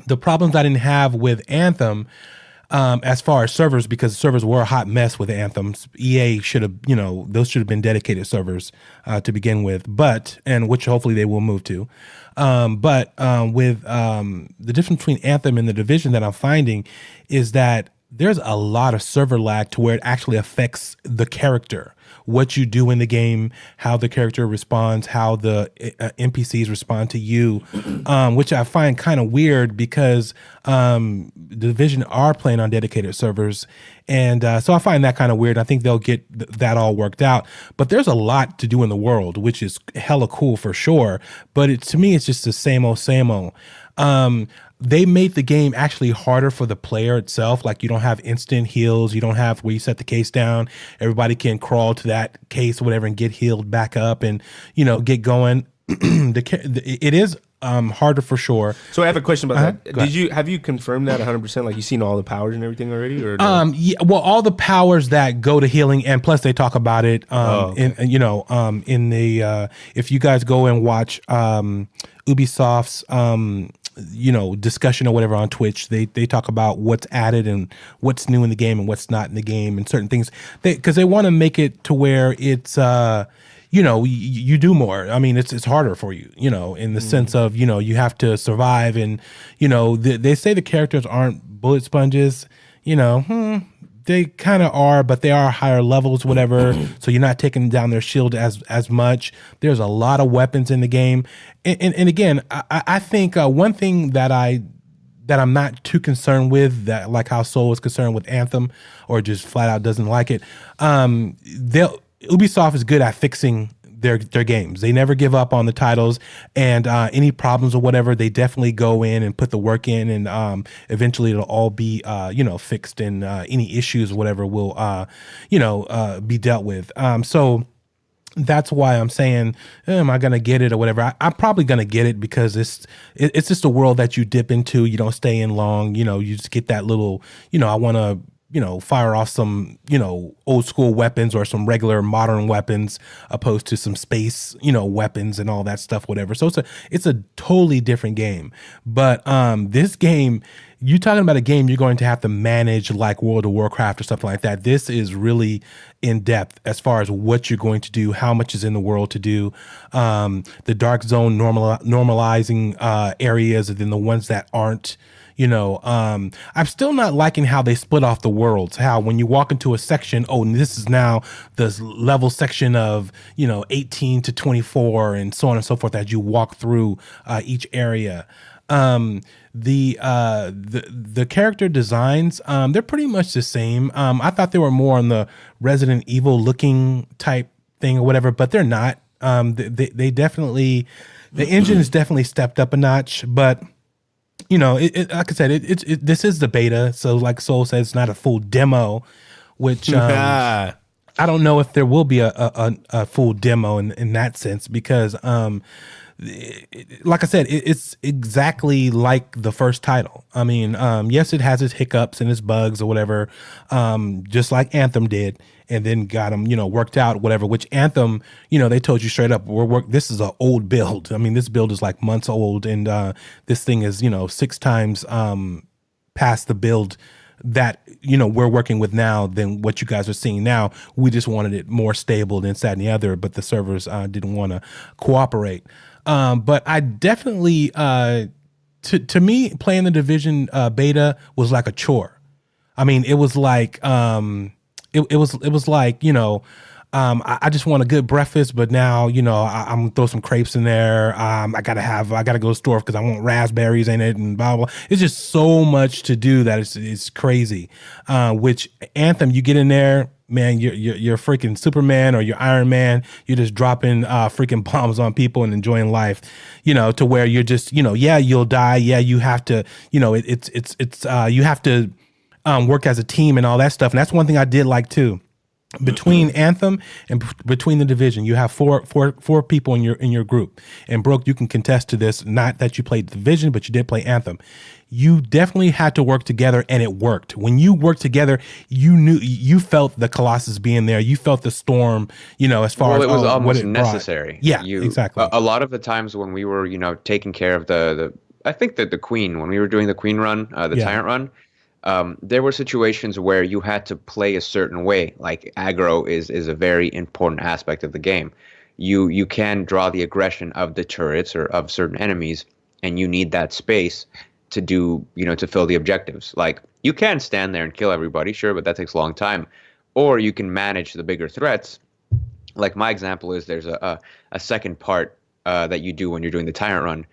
The problems I didn't have with Anthem, as far as servers, because servers were a hot mess with Anthem. EA should have, those should have been dedicated servers to begin with, and which hopefully they will move to. But with the difference between Anthem and the Division that I'm finding is that there's a lot of server lag to where it actually affects the character, what you do in the game, how the character responds, how the NPCs respond to you, which I find kind of weird because the Division are playing on dedicated servers. And so I find that kind of weird. I think they'll get that all worked out. But there's a lot to do in the world, which is hella cool for sure. But to me, it's just the same old, same old. They made the game actually harder for the player itself. Like, you don't have instant heals. You don't have where you set the case down. Everybody can crawl to that case or whatever and get healed back up and, get going. It is harder for sure. So I have a question about that. Have you confirmed that 100%? Like, you seen all the powers and everything already, or no? Yeah, well, all the powers that go to healing, and plus they talk about it in the if you guys go and watch Ubisoft's discussion or whatever on Twitch, they talk about what's added and what's new in the game and what's not in the game and certain things, because they want to make it to where it's you do more. I mean, it's harder for you, in the sense of, you have to survive, and, they say the characters aren't bullet sponges, they kind of are, but they are higher levels, whatever. So you're not taking down their shield as much. There's a lot of weapons in the game. And again, I think one thing that I'm not too concerned with, that like how Soul was concerned with Anthem, or just flat out doesn't like it. Ubisoft is good at fixing their games. They never give up on the titles, and any problems or whatever, they definitely go in and put the work in, and eventually it'll all be fixed, and any issues or whatever will be dealt with. So that's why I'm saying, am I gonna get it or whatever? I'm probably gonna get it, because it's just a world that you dip into. You don't stay in long. You just get that little. I want to. Fire off some, old school weapons or some regular modern weapons, opposed to some space, weapons and all that stuff, whatever. So it's a totally different game. But this game, you're talking about a game you're going to have to manage like World of Warcraft or something like that. This is really in depth as far as what you're going to do, how much is in the world to do. The dark zone normalizing areas, and then the ones that aren't. I'm still not liking how they split off the worlds, how when you walk into a section, this is now the level section of, 18 to 24 and so on and so forth as you walk through each area. The character designs, they're pretty much the same. I thought they were more on the Resident Evil looking type thing or whatever, but they're not. They definitely, the engine has definitely stepped up a notch, but like I said, this is the beta. So like Soul says, it's not a full demo, which I don't know if there will be a full demo in that sense because like I said, it's exactly like the first title. I mean, yes, it has its hiccups and its bugs or whatever, just like Anthem did, and then got them, worked out, whatever. Which Anthem, they told you straight up, this is an old build. I mean, this build is like months old, and this thing is, 6 times past the build that we're working with now than what you guys are seeing now. We just wanted it more stable than that and the other, but the servers didn't want to cooperate. But I definitely, to me, playing the Division beta was like a chore. I mean, it was like, it was like, I just want a good breakfast, but now, I'm gonna throw some crepes in there. I gotta go to the store because I want raspberries in it and blah, blah. It's just so much to do that it's crazy. Which Anthem, you get in there, man, you're freaking Superman or you're Iron Man. You're just dropping freaking bombs on people and enjoying life, to where you're just, yeah, you'll die. Yeah, you have to, you have to work as a team and all that stuff. And that's one thing I did like too. Between Anthem and between the Division, you have four people in your group. And Broke, you can contest to this. Not that you played Division, but you did play Anthem. You definitely had to work together, and it worked. When you worked together, you felt the Colossus being there. You felt the storm. As far as it was almost what it necessary. Brought. Yeah, exactly. A lot of the times when we were taking care of the I think that the Queen, when we were doing the Queen run, Tyrant run. There were situations where you had to play a certain way. Like aggro is a very important aspect of the game. You can draw the aggression of the turrets or of certain enemies, and you need that space to do, to fill the objectives. Like you can stand there and kill everybody, sure, but that takes a long time. Or you can manage the bigger threats. Like my example is there's a second part that you do when you're doing the Tyrant run,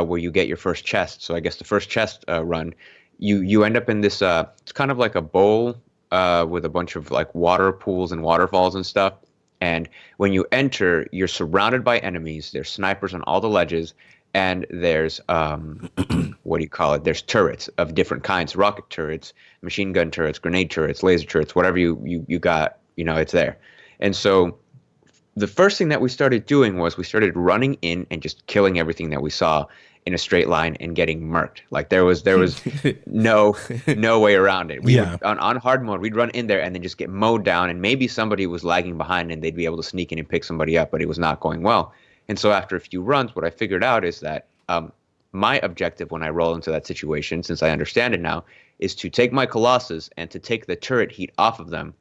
where you get your first chest. So I guess the first chest run, you end up in this it's kind of like a bowl with a bunch of like water pools and waterfalls and stuff, and when you enter, you're surrounded by enemies. There's snipers on all the ledges, and there's there's turrets of different kinds: rocket turrets, machine gun turrets, grenade turrets, laser turrets, whatever you got, it's there. And so the first thing that we started doing was we started running in and just killing everything that we saw in a straight line and getting murked. Like there was no way around it. We would, on hard mode, we'd run in there and then just get mowed down, and maybe somebody was lagging behind and they'd be able to sneak in and pick somebody up, but it was not going well. And so after a few runs, what I figured out is that my objective when I roll into that situation, since I understand it now, is to take my Colossus and to take the turret heat off of them,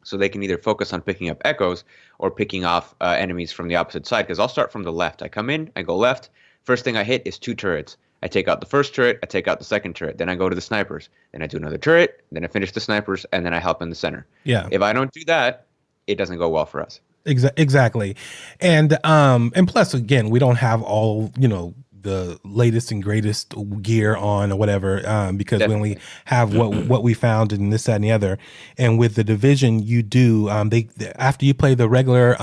so they can either focus on picking up echoes or picking off enemies from the opposite side. Because I'll start from the left. I come in, I go left. First thing I hit is 2 turrets. I take out the first turret, I take out the second turret. Then I go to the snipers. Then I do another turret. Then I finish the snipers, and then I help in the center. Yeah. If I don't do that, it doesn't go well for us. Exactly. And plus, again, we don't have all, the latest and greatest gear on or whatever, because we only have what we found in this, that, and the other. And with the Division, you do, after you play the regular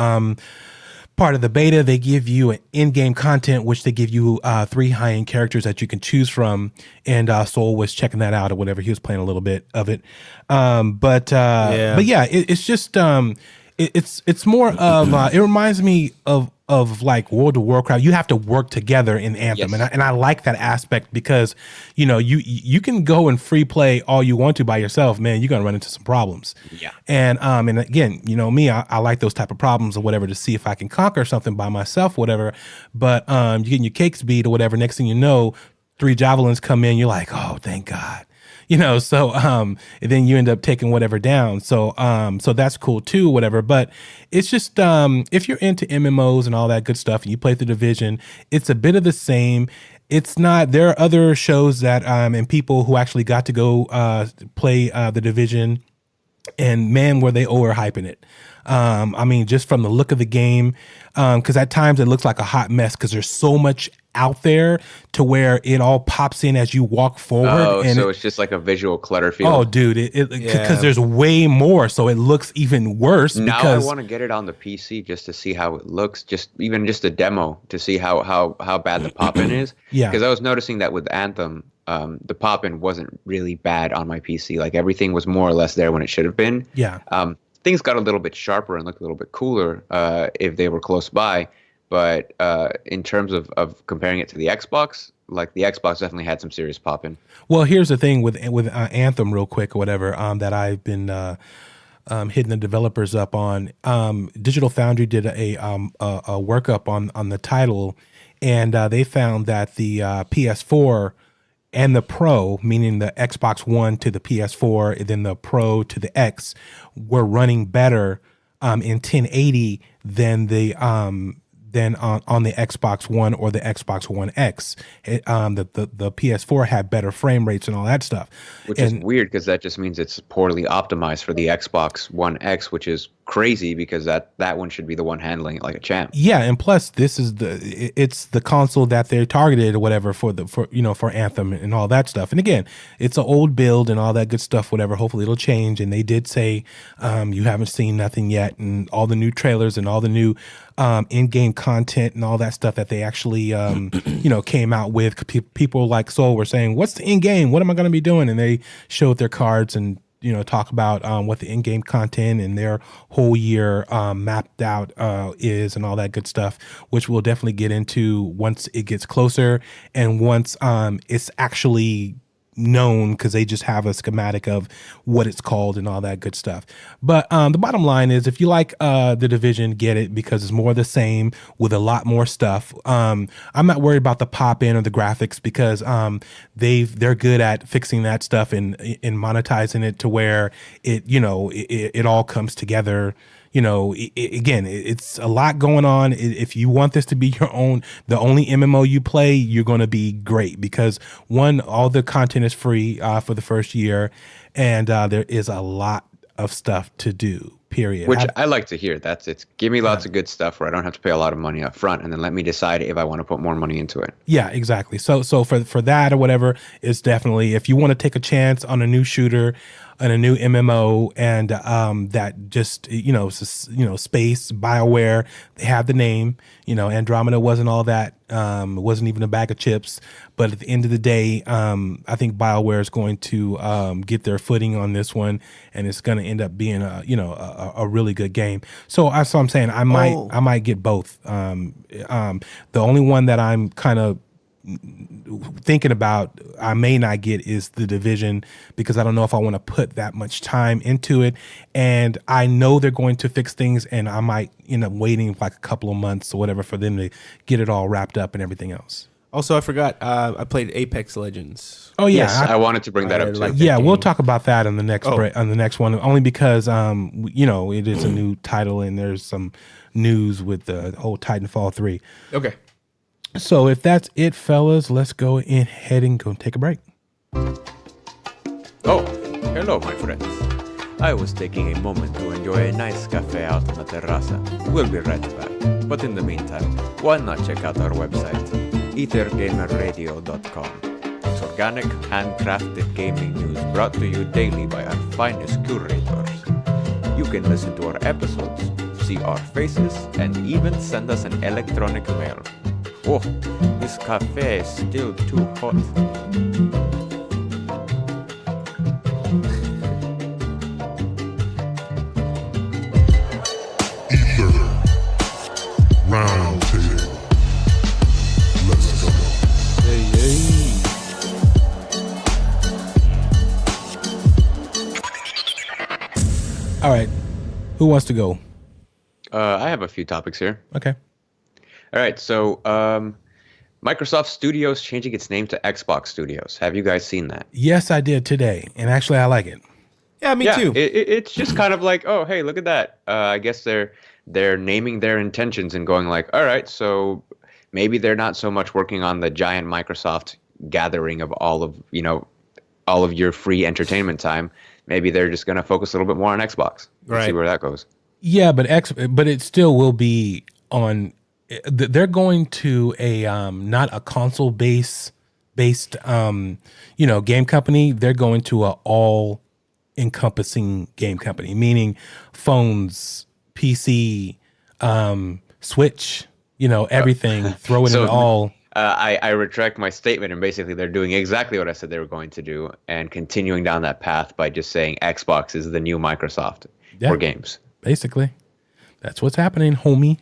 part of the beta, they give you an in-game content, which they give you 3 high-end characters that you can choose from. And Soul was checking that out or whatever. He was playing a little bit of it. But yeah, it's just it's more of it reminds me of like World of Warcraft. You have to work together in Anthem, yes. and I like that aspect because you can go and free play all you want to by yourself, man. You're gonna run into some problems. Yeah, and again, me, I like those type of problems or whatever to see if I can conquer something by myself, whatever. But you're getting your cakes beat or whatever. Next thing you know, 3 javelins come in. You're like, oh, thank God. So and then you end up taking whatever down. So that's cool too, whatever. But it's just if you're into MMOs and all that good stuff and you play the Division, it's a bit of the same. It's not, there are other shows that and people who actually got to go play the Division, and man, were they overhyping it. I mean, just from the look of the game, because at times it looks like a hot mess because there's so much out there to where it all pops in as you walk forward. Oh, and so it's just like a visual clutter field. Oh, dude, because there's way more, so it looks even worse. Now I want to get it on the PC just to see how it looks, just a demo to see how bad the pop-in is. Yeah, because I was noticing that with Anthem, the pop-in wasn't really bad on my PC. Like everything was more or less there when it should have been. Yeah. Things got a little bit sharper and looked a little bit cooler if they were close by. But in terms of comparing it to the Xbox, like the Xbox definitely had some serious pop-in. Well, here's the thing with Anthem, real quick, or whatever, that I've been hitting the developers up on. Digital Foundry did a workup on the title, and they found that the PS4 and the Pro, meaning the Xbox One to the PS4, and then the Pro to the X, were running better in 1080 than the on the Xbox One or the Xbox One X. The PS4 had better frame rates and all that stuff. Which is weird because that just means it's poorly optimized for the Xbox One X, which is crazy because that one should be the one handling it like a champ. Yeah, and plus this is it's the console that they're targeted or whatever for Anthem and all that stuff. And again, it's an old build and all that good stuff, whatever. Hopefully it'll change. And they did say you haven't seen nothing yet, and all the new trailers and all the new in-game content and all that stuff that they actually came out with. People like Soul were saying, what's the in-game? What am I going to be doing? And they showed their cards and talk about what the in-game content and their whole year mapped out is and all that good stuff, which we'll definitely get into once it gets closer and once it's actually known, because they just have a schematic of what it's called and all that good stuff. But the bottom line is, if you like The Division, get it, because it's more of the same with a lot more stuff. I'm not worried about the pop-in or the graphics, because they're good at fixing that stuff and monetizing it to where it all comes together. Again, it's a lot going on. If you want this to be the only MMO you play, you're going to be great, because one, all the content is free for the first year, and there is a lot of stuff to do, period. Which I like to hear. Give me lots of good stuff where I don't have to pay a lot of money up front, and then let me decide if I want to put more money into it. Yeah, exactly. So for that or whatever, it's definitely, if you want to take a chance on a new shooter and a new MMO, and that just space, BioWare, they have the name. Andromeda wasn't all that. It wasn't even a bag of chips. But at the end of the day, I think BioWare is going to get their footing on this one, and it's going to end up being a really good game. So that's what I'm saying. I might get both. The only one that I'm kind of thinking about I may not get is The Division, because I don't know if I want to put that much time into it, and I know they're going to fix things, and I might end up waiting like a couple of months or whatever for them to get it all wrapped up and everything else. Also, I forgot, I played Apex Legends. Oh yeah, yes, I wanted to bring that up too. Yeah, we'll talk about that on the next on the next one, only because it is a new title and there's some news with the whole Titanfall 3. Okay. So if that's it, fellas, let's go ahead and go take a break. Oh, hello, my friends. I was taking a moment to enjoy a nice cafe out on the terraza. We'll be right back. But in the meantime, why not check out our website, ethergamerradio.com. It's organic, handcrafted gaming news brought to you daily by our finest curators. You can listen to our episodes, see our faces, and even send us an electronic mail. Oh, this cafe is still too hot. Ether Round Table. Let's go. All right, who wants to go? I have a few topics here. Okay. All right, so Microsoft Studios changing its name to Xbox Studios. Have you guys seen that? Yes, I did today, and actually I like it. Yeah, me too. It's just kind of like, oh, hey, look at that. I guess they're naming their intentions and going like, all right, so maybe they're not so much working on the giant Microsoft gathering of all of your free entertainment time. Maybe they're just going to focus a little bit more on Xbox. Let's see where that goes. Yeah, but it still will be on. They're going to a not a console based game company. They're going to a all encompassing game company, meaning phones, PC, Switch, everything. Throw it in all. I retract my statement, and basically they're doing exactly what I said they were going to do, and continuing down that path by just saying Xbox is the new Microsoft Yeah. for games. Basically, that's what's happening, homie.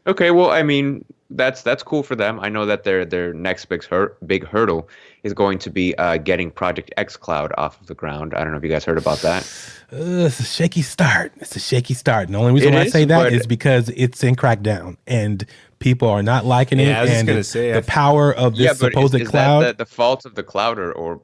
Okay, well, I mean, that's cool for them. I know that their next big hurdle is going to be getting Project X Cloud off of the ground. I don't know if you guys heard about that. It's a shaky start. It's a shaky start. And the only reason It why I is, say that but- is because it's in Crackdown, and people are not liking it. Yeah, I was just and gonna say, the power of this supposed is cloud. that the fault of the cloud or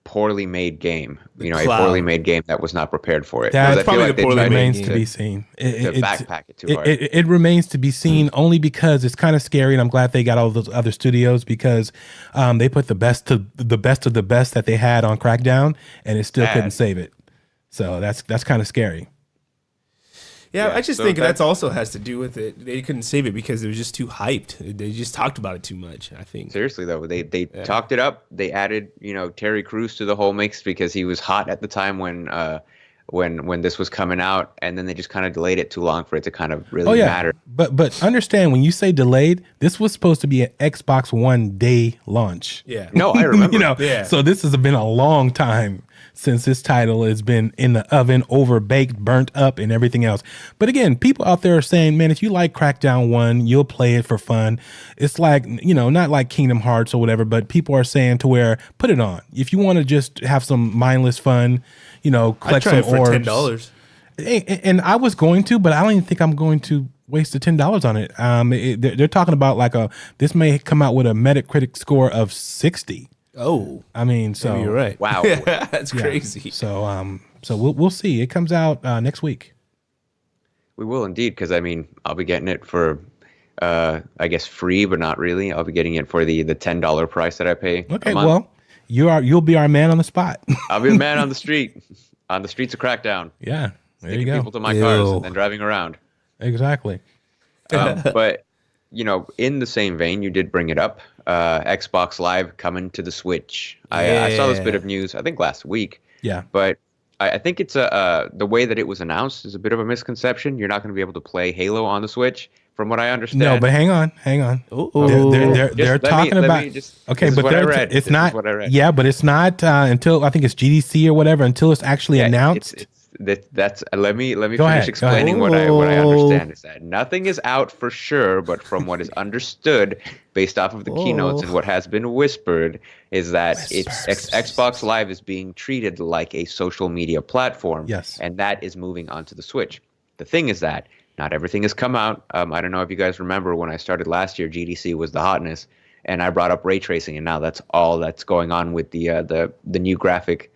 poorly made game? You know, a cloud. poorly made game that was not prepared for it. That's 'Cause I feel probably like the they poorly tried made remains game. to be seen. to backpack it too hard. It remains to be seen only because it's kind of scary, and I'm glad they got all those other studios because they put the best of the best that they had on Crackdown, and it still Bad. couldn't save it. So that's kind of scary. Yeah, Yeah, I just so think that's- that's also has to do with it. They couldn't save it because it was just too hyped. They just talked about it too much, I think. Seriously though, they talked it up. They added, Terry Crews to the whole mix because he was hot at the time when this was coming out, and then they just kind of delayed it too long for it to kind of really matter. But understand, when you say delayed, this was supposed to be an Xbox One day launch. Yeah. No, I remember. Yeah. So this has been a long time since this title has been in the oven, over baked, burnt up, and everything else. But again, people out there are saying, man, if you like Crackdown 1, you'll play it for fun. It's like, not like Kingdom Hearts or whatever, but people are saying to where, put it on. If you want to just have some mindless fun, I collect try some it for orbs. $10. And I was going to, but I don't even think I'm going to waste the $10 on it. They're talking about this may come out with a Metacritic score of 60. Oh, I mean, so maybe you're right. Wow. That's yeah. crazy. So we'll see. It comes out next week. We will indeed, because I mean, I'll be getting it for, I guess, free, but not really. I'll be getting it for the $10 price that I pay. Okay, a month. well, you'll be our man on the spot. I'll be the man on the street, on the streets of Crackdown, Yeah, there you taking go. people to my cars Ew. and then driving around. Exactly. But in the same vein, you did bring it up. Xbox Live coming to the Switch. I saw this bit of news, I think last week. Yeah. But I think it's the way that it was announced is a bit of a misconception. You're not going to be able to play Halo on the Switch, from what I understand. No, but hang on. Ooh. They're talking about. Okay, this is but what I read. it's This not. is what I read. Yeah, but it's not until I think it's GDC or whatever until it's actually announced. That's let me Go finish ahead, go explaining ahead. what I understand is that nothing is out for sure, but from what is understood based off of the keynotes and what has been whispered is that Xbox Live is being treated like a social media platform. Yes. And that is moving onto the Switch. The thing is that not everything has come out. I don't know if you guys remember when I started last year, GDC was the hotness, and I brought up ray tracing, and now that's all that's going on with the new graphic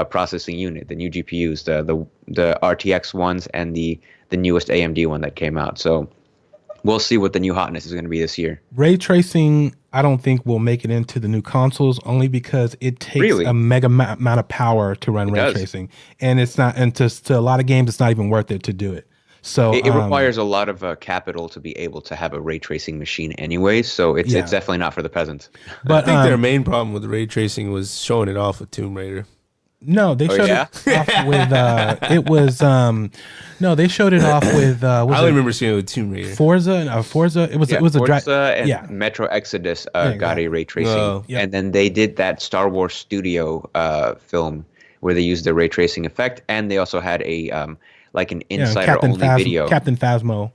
processing unit, the new GPUs, the RTX ones, and the newest AMD one that came out. So we'll see what the new hotness is going to be this year. Ray tracing, I don't think will make it into the new consoles, only because it takes Really? a mega amount of power to run ray does. tracing, and it's not. And to a lot of games, it's not even worth it to do it. So It requires a lot of capital to be able to have a ray tracing machine anyway, so it's definitely not for the peasants. But I think their main problem with ray tracing was showing it off with Tomb Raider. no, they showed yeah? it off with. It was no, they showed it off with. I Was only it remember seeing it with Tomb Raider. Forza? No, Forza. It was. It was a Forza and yeah. Metro Exodus got exactly. a ray tracing, Oh. Yep. and then they did that Star Wars Studio film where they used the ray tracing effect, and they also had a like an insider only video. Captain Phasmo.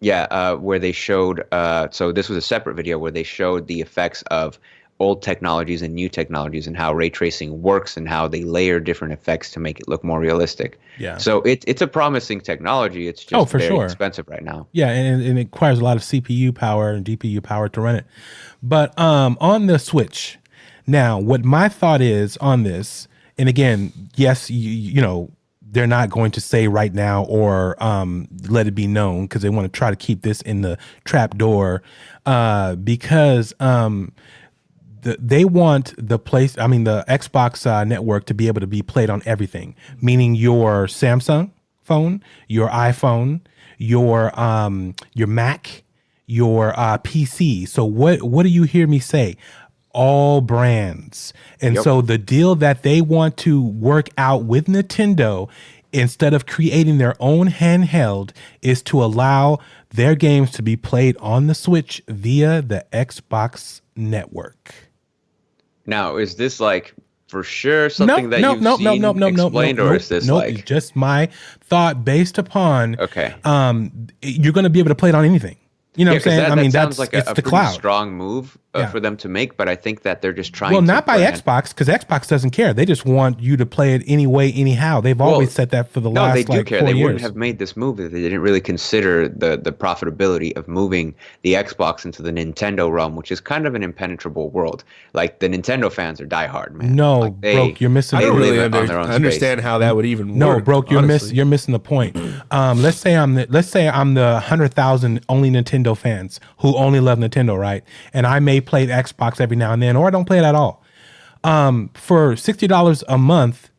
Yeah, where they showed. So this was a separate video where they showed the effects of old technologies and new technologies and how ray tracing works and how they layer different effects to make it look more realistic. Yeah. So it's a promising technology. It's just for very sure. expensive right now. Yeah, and it requires a lot of CPU power and GPU power to run it. But on the Switch, now what my thought is on this, and again, yes, you know, they're not going to say right now or let it be known because they want to try to keep this in the trap door because they want the Xbox network to be able to be played on everything, meaning your Samsung phone, your iPhone, your Mac, your PC. So what do you hear me say? All brands. And so the deal that they want to work out with Nintendo, instead of creating their own handheld, is to allow their games to be played on the Switch via the Xbox network. Now, is this like for sure something that you've seen explained, or is this like it's just my thought based upon okay? You're going to be able to play it on anything. You know what I'm saying? I mean, that sounds like it's a the pretty cloud. strong move for them to make, but I think that they're just trying. Well, to not by brand. Xbox, because Xbox doesn't care. They just want you to play it anyway, anyhow. They've always said that for the last they do like care. 4 They years. wouldn't have made this move if they didn't really consider the profitability of moving the Xbox into the Nintendo realm, which is kind of an impenetrable world. Like the Nintendo fans are diehard, man. No, like, Broke, you're missing. I don't really live on their own understand how that would even No, work. Broke, you're honestly. missing the point. Let's say I'm the 100,000 only Nintendo fans who only love Nintendo, right? And I may play Xbox every now and then, or I don't play it at all. For $60 a month,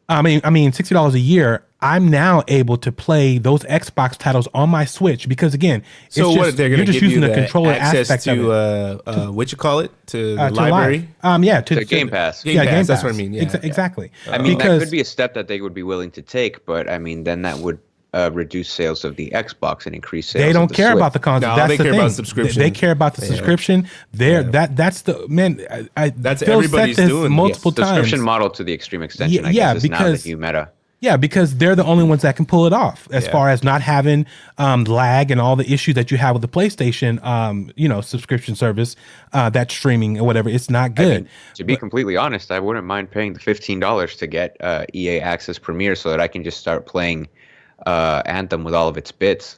I mean $60 a year, I'm now able to play those Xbox titles on my Switch because again, So it's what just, they're you're going to just give using you the controller access aspect to of it. what you call it to the To library? live. To Game Pass. Game Pass, that's what I mean, yeah. Exactly. I mean, that Because- could be a step that they would be willing to take, but I mean, then that would reduce sales of the Xbox and increase sales. They of don't the care Switch. about the console. No, That's they the care thing. about subscription. They care about the subscription. That's the man. That's Phil everybody's said this doing. multiple times. Subscription model to the extreme extension. I Yeah, guess is now because- the new meta. Yeah, because they're the only ones that can pull it off as far as not having lag and all the issues that you have with the PlayStation, subscription service, that streaming or whatever. It's not good. I mean, to be completely honest, I wouldn't mind paying the $15 to get EA Access Premier so that I can just start playing Anthem with all of its bits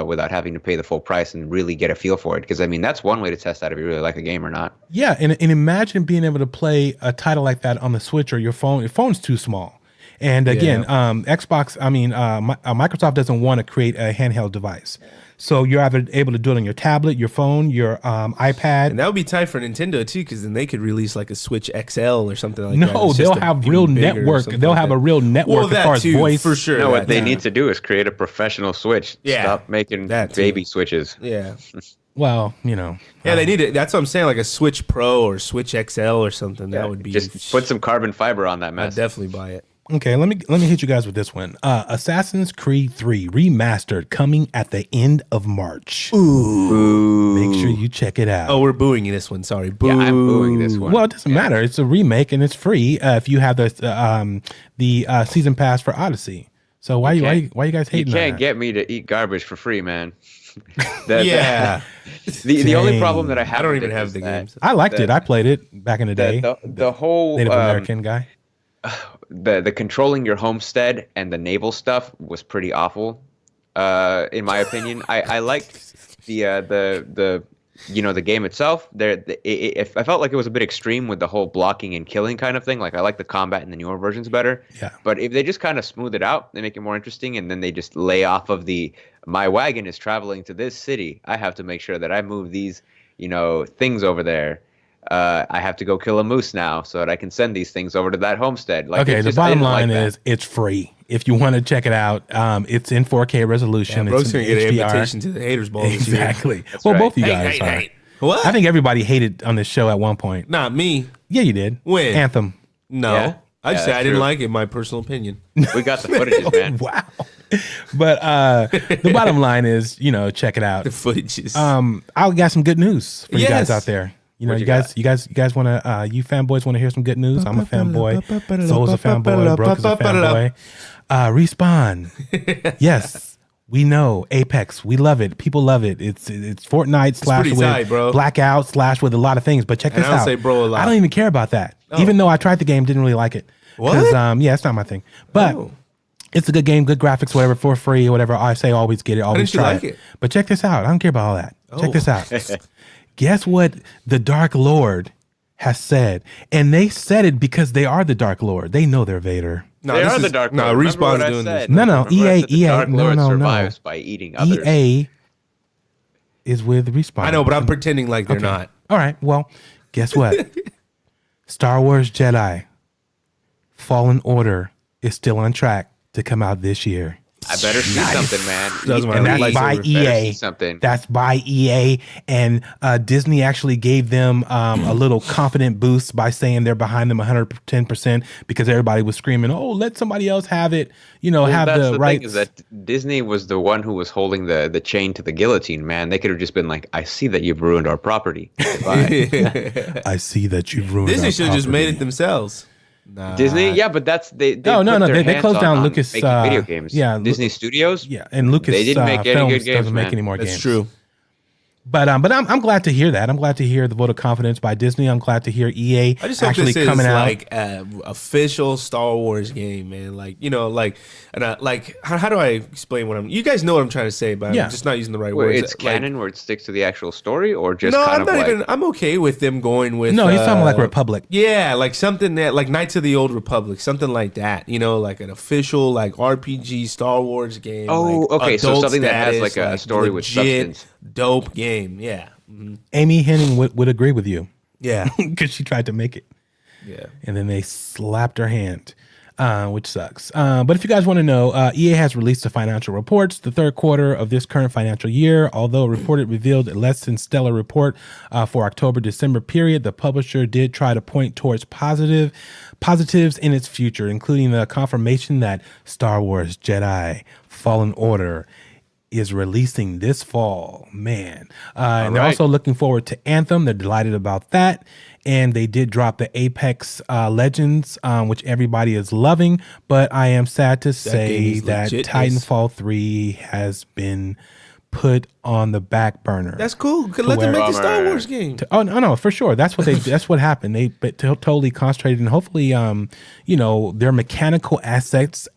without having to pay the full price and really get a feel for it. Because I mean, that's one way to test out if you really like a game or not. Yeah, and imagine being able to play a title like that on the Switch or your phone. Your phone's too small. And again, Xbox, Microsoft doesn't want to create a handheld device. So you're either able to do it on your tablet, your phone, your iPad. And that would be tight for Nintendo too, because then they could release like a Switch XL or something like that. No, It's they'll just have even real bigger or network. something They'll like have that. a real network Well, as that far as too, voice. for sure. No, what they that- need to do is create a professional Switch. Yeah. Stop making That too. baby Switches. Yeah, Well, yeah, they need it. That's what I'm saying, like a Switch Pro or Switch XL or something. That would be Just put some carbon fiber on that I'd mess. definitely buy it. okay, let me hit you guys with this one. Assassin's Creed 3 Remastered coming at the end of March. Make sure you check it out. Oh, we're booing this one. Sorry, boo. Yeah, I'm booing this one. Well, it doesn't matter. It's a remake and it's free if you have the season pass for Odyssey. So why you guys You hating on can't that? get me to eat garbage for free, man. Yeah, The only Dang. problem that I have I don't with even it have is the that games. I liked it. I played it back in the day. The whole Native American guy. the controlling your homestead and the naval stuff was pretty awful, in my opinion. I liked the game itself. I felt like it was a bit extreme with the whole blocking and killing kind of thing. Like I like the combat in the newer versions better. Yeah. But if they just kind of smooth it out, they make it more interesting, and then they just lay off of my wagon is traveling to this city. I have to make sure that I move these things over there. I have to go kill a moose now so that I can send these things over to that homestead. Like, Okay, it's the just- I bottom didn't like line that. is it's free. If you want to check it out, it's in 4K resolution. Bro's it's gonna in get an HDR. invitation to the haters ball. this year. Exactly. Well, right. both of you Hey, guys hey, are. hey. What? I think everybody hated on this show at one point. Not me. Yeah, you did. When? Anthem. No, Yeah. I just Yeah, say I that's didn't true. like it. My personal opinion. We got the footages, man. Wow. But the bottom line is, check it out. The footage is. I got some good news for you guys Yes. out there. You What you you guys want to, you fanboys want to hear some good news? I'm a fanboy. Soul's a fanboy. Broke is a fanboy. Respawn. Yes, we know Apex. We love it. People love it. It's Fortnite slash pretty with tight, bro. Blackout slash with a lot of things. But check And this I don't out. say bro a lot. I don't even care about that. Oh. Even though I tried the game, didn't really like it. What? Yeah, it's not my thing. But Oh. it's a good game, good graphics, whatever, for free, whatever. I say always get it, always didn't you try like it. it? But check this out. I don't care about all that. Check Oh. this out. Guess what the Dark Lord has said? And they said it because they are the Dark Lord. They know they're Vader. No, They this are the is- Dark No, Lord. Remember what Respawn's I doing this. said? No, Remember I EA, said the Dark Lord no. survives by eating others. EA is with Respawn. I know, but I'm pretending like they're Okay. not. All right. Well, guess what? Star Wars Jedi Fallen Order is still on track to come out this year. I better see something, man. Doesn't And matter. that's by Better see EA. something. That's by EA. And Disney actually gave them a little confident boost by saying they're behind them 110% because everybody was screaming, "Oh, let somebody else have it." Well, Have that's the the rights. thing is that Disney was the one who was holding the chain to the guillotine, man. They could have just been like, I see that you've ruined our property. Goodbye. I see that you've ruined. Disney our should have just made property. it themselves. Nah. Disney, yeah, but that's they No, put their they hands closed down on Lucas, making video games. yeah, Disney Studios. Yeah, and Lucas They didn't make any Films good games, doesn't make man. any more That's games. true. But I'm glad to hear that. I'm glad to hear the vote of confidence by Disney. I'm glad to hear EA I just hope actually this is coming out. like an official Star Wars game, man. Like, you know, like, and like, how do I explain what I'm? You guys know what I'm trying to say, but Yeah. I'm just not using the right Where words. it's canon, where it sticks to the actual story, or just No, kind I'm of not like. even. I'm okay with them going with. No, he's talking like Republic. Yeah, like something that, like Knights of the Old Republic, something like that. You know, like an official like RPG Star Wars game. Oh, like okay, so adult something that has, status, like, a story with legit, substance. Dope game. Yeah. Amy Henning would agree with you Yeah. because she tried to make it. Yeah. And then they slapped her hand, which sucks. But if you guys want to know, EA has released the financial reports. The third quarter of this current financial year, although reported revealed a less than stellar report for October-December period, the publisher did try to point towards positives in its future, including the confirmation that Star Wars Jedi Fallen Order is releasing this fall, man. And they're right. also looking forward to Anthem. They're delighted about that. And they did drop the Apex Legends, which everybody is loving. But I am sad to say game is that legitness. Titanfall 3 has been put on the back burner. That's cool. Let them make the Star Bummer. Wars game. Oh no, for sure. That's what that's what happened. They totally concentrated, and hopefully, their mechanical assets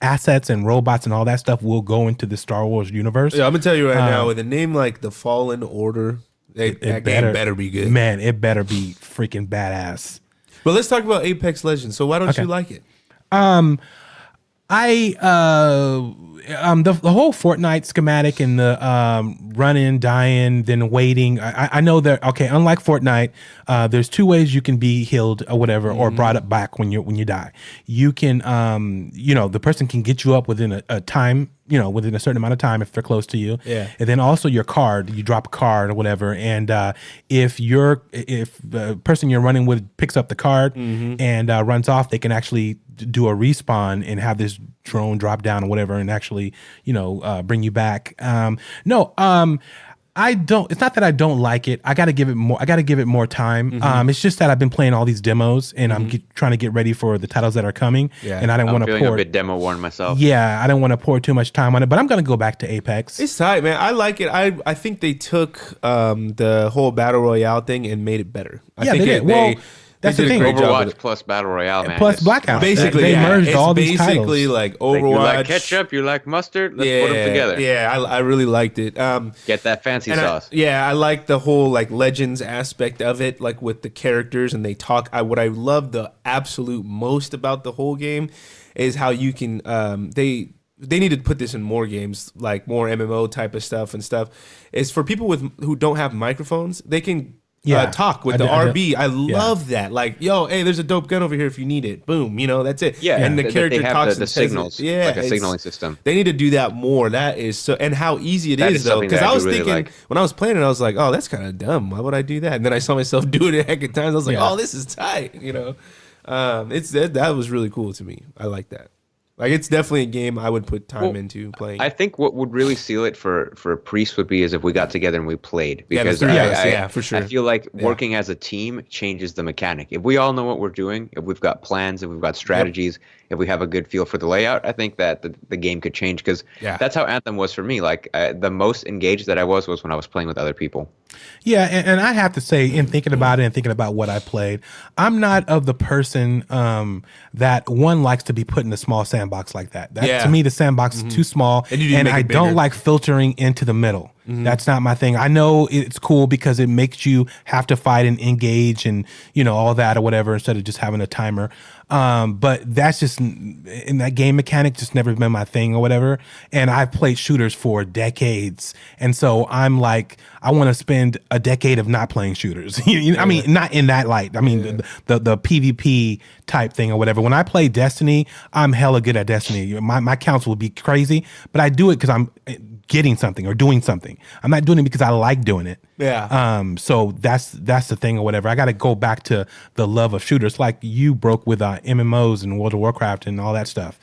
and robots and all that stuff will go into the Star Wars universe. Yeah, I'm gonna tell you right now, with a name like the Fallen Order, that game better be good. Man, it better be freaking badass. But let's talk about Apex Legends. So why don't Okay. you like it? The whole Fortnite schematic and the running, dying, then waiting. I know that unlike Fortnite, there's two ways you can be healed or whatever or brought up back when you die. You can the person can get you up within a time, within a certain amount of time if they're close to you. Yeah. And then also your card, you drop a card or whatever. And if the person you're running with picks up the card and runs off, they can actually do a respawn and have this drone drop down or whatever and actually, bring you back. I don't. It's not that I don't like it. I got to give it more time. It's just that I've been playing all these demos and I'm trying to get ready for the titles that are coming. Yeah. And I didn't I'm want to feeling pour. a bit demo worn myself. Yeah, I didn't want to pour too much time on it. But I'm gonna go back to Apex. It's tight, man. I like it. I think they took the whole battle royale thing and made it better. I Yeah, think they did. Well, that's did the a thing. great job with Overwatch it. plus Battle Royale, man. Plus It's- Blackout. Basically, they merged it's all these basically titles. like Like, Overwatch. you like ketchup, you like mustard, let's put them together. Yeah, I really liked it. Get that fancy And sauce. I like the whole like Legends aspect of it, like with the characters and they talk. What I love the absolute most about the whole game is how you can they need to put this in more games, like more MMO type of stuff and stuff. Is for people who don't have microphones, they can talk with the RB. I love that. Like, yo, hey, there's a dope gun over here if you need it. Boom, that's it. Yeah, and the that character they have talks the and says it. signals, Yeah, like a it's- signaling system. They need to do that more. That is so, and how easy it That is is though. something Because that I I was do really thinking like. when I was playing it, I was like, oh, that's kind of dumb. Why would I do that? And then I saw myself do it a heck of times. I was like, oh, this is tight. That was really cool to me. I like that. Like, it's definitely a game I would put time into playing. I think what would really seal it for Priest would be is if we got together and we played. Because three of us, for sure. I feel like working as a team changes the mechanic. If we all know what we're doing, if we've got plans, if we've got strategies, if we have a good feel for the layout, I think that the game could change. Because that's how Anthem was for me. Like, the most engaged that I was when I was playing with other people. Yeah, and I have to say, in thinking about it and thinking about what I played, I'm not of the person that one likes to be put in a small sandbox like that. To me, the sandbox is too small, And you need to and make I it don't bigger. like filtering into the middle. That's not my thing. I know it's cool because it makes you have to fight and engage and, all that or whatever instead of just having a timer. But that's just, in that game mechanic, just never been my thing or whatever. And I've played shooters for decades. And so I'm like, I want to spend a decade of not playing shooters. I mean, not in that light. I mean, the PvP type thing or whatever. When I play Destiny, I'm hella good at Destiny. My counts will be crazy, but I do it because I'm getting something or doing something. I'm not doing it because I like doing it. Yeah. So that's the thing or whatever. I got to go back to the love of shooters, like you broke with MMOs and World of Warcraft and all that stuff.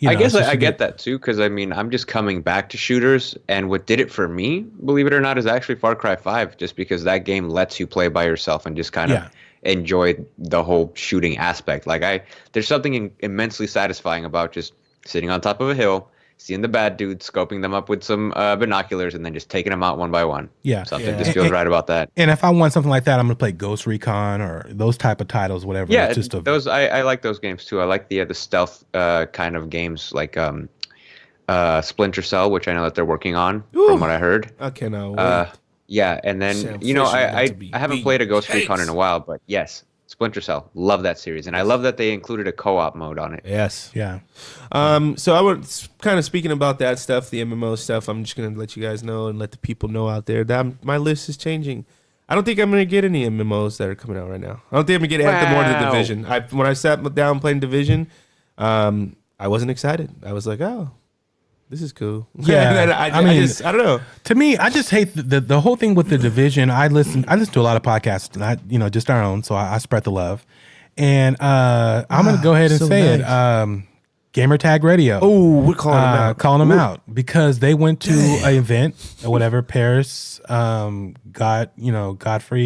I guess I get that too, because I mean, I'm just coming back to shooters, and what did it for me, believe it or not, is actually Far Cry 5, just because that game lets you play by yourself and just kind of enjoy the whole shooting aspect. Like there's something immensely satisfying about just sitting on top of a hill, seeing the bad dudes, scoping them up with some binoculars, and then just taking them out one by one. Something just feels right about that. And if I want something like that, I'm gonna play Ghost Recon or those type of titles, whatever. Yeah, it's just those I like those games too. I like the stealth kind of games like Splinter Cell, which I know that they're working on from what I heard. I cannot wait. Yeah, and then I haven't played a Ghost Recon in a while, but yes. Splinter Cell, love that series, and I love that they included a co-op mode on it. Yes. Yeah. So I was kind of speaking about that stuff, the MMO stuff. I'm just gonna let you guys know and let the people know out there that my list is changing. I don't think I'm gonna get any MMOs that are coming out right now. I don't think I'm gonna get Anthem or the Division. When I sat down playing Division, I wasn't excited. I was like, oh, this is cool. Yeah, I don't know. To me, I just hate the whole thing with the Division. I listen to a lot of podcasts, not just our own, so I spread the love. And I'm gonna go ahead and say it. Gamer Tag Radio. Oh, we're calling them out. Calling them out because they went to an event or whatever. Paris, Godfrey,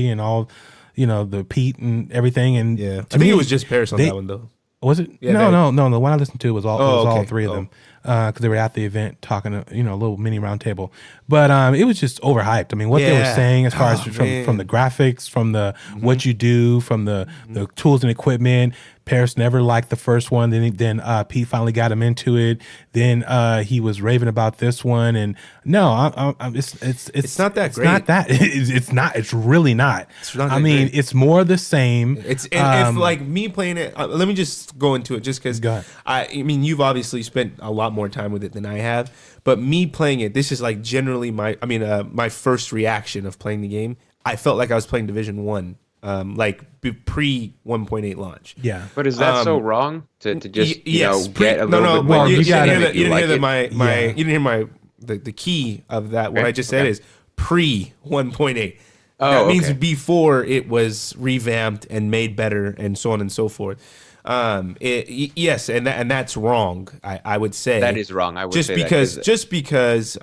and all, the Pete and everything. And I think it was just Paris on that one though. Was it? Yeah, no. The one I listened to was all three of them. Oh. Because they were at the event talking, a little mini round table. But it was just overhyped. I mean, what they were saying as far as from the graphics, from the what you do, from the tools and equipment. Paris never liked the first one. Then Pete finally got him into it. Then he was raving about this one. And no, it's not that great. It's not that. It's not. It's really not. It's not I mean, great. It's more the same. It's if like me playing it. Let me just go into it just because I mean you've obviously spent a lot more time with it than I have. But me playing it, this is like generally my first reaction of playing the game. I felt like I was playing Division 1. Like pre 1.8 launch. Yeah. But is that so wrong to just get a little bit more? Well, you didn't hear the key of that. What I just said is pre 1.8. Oh, that means before it was revamped and made better and so on and so forth. Yes, and that's wrong. I would say that is wrong. I would just say because that just because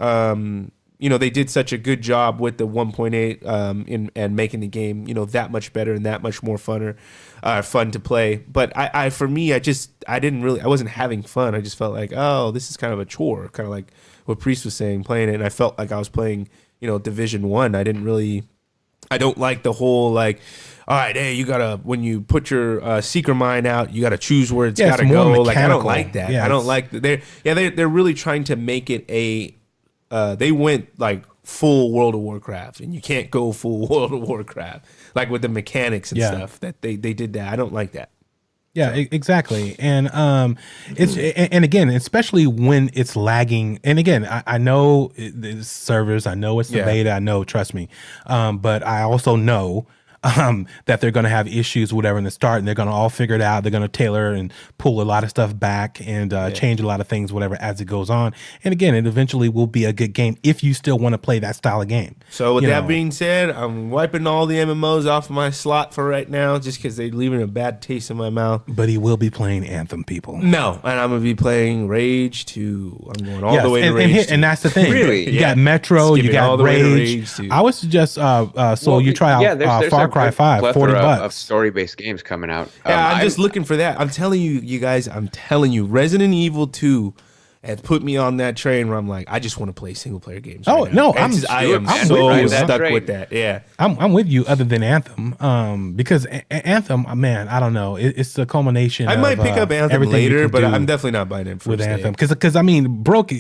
they did such a good job with the 1.8 and making the game that much better and that much more fun to play. But I wasn't having fun. I just felt like, oh, this is kind of a chore, kind of like what Priest was saying, playing it. And I felt like I was playing Division 1. I don't like the whole like, all right, hey, you gotta, when you put your seeker mine out, you gotta choose where it's gotta go. Like, I don't like that. I don't like that. They're really trying to make it they went like full World of Warcraft, and you can't go full World of Warcraft like with the mechanics and stuff that they did that. I don't like that. Yeah, exactly. And and again, especially when it's lagging. And again, I know it's servers, I know it's the beta, I know, trust me. But I also know that they're going to have issues, whatever, in the start, and they're going to all figure it out. They're going to tailor and pull a lot of stuff back and change a lot of things, whatever, as it goes on. And again, it eventually will be a good game if you still want to play that style of game. So with that being said, I'm wiping all the MMOs off my slot for right now just because they're leaving a bad taste in my mouth. But he will be playing Anthem, people. No, and I'm going to be playing Rage 2. I'm going all the way to Rage 2. And that's the thing. Really? You got Metro, you got Rage. I would suggest, you try out Far Cry 5, $40 of story-based games coming out. Yeah, I'm just looking for that. I'm telling you guys, Resident Evil 2 and put me on that train where I'm like, I just want to play single player games. Oh, right now. no, And just- I am I'm so with you. stuck Great. with that. Yeah. I'm with you. Other than Anthem, because Anthem, man, I don't know. It's the culmination. I might pick up Anthem everything you later, can but do I'm definitely not buying it with first Anthem day. because I mean, broke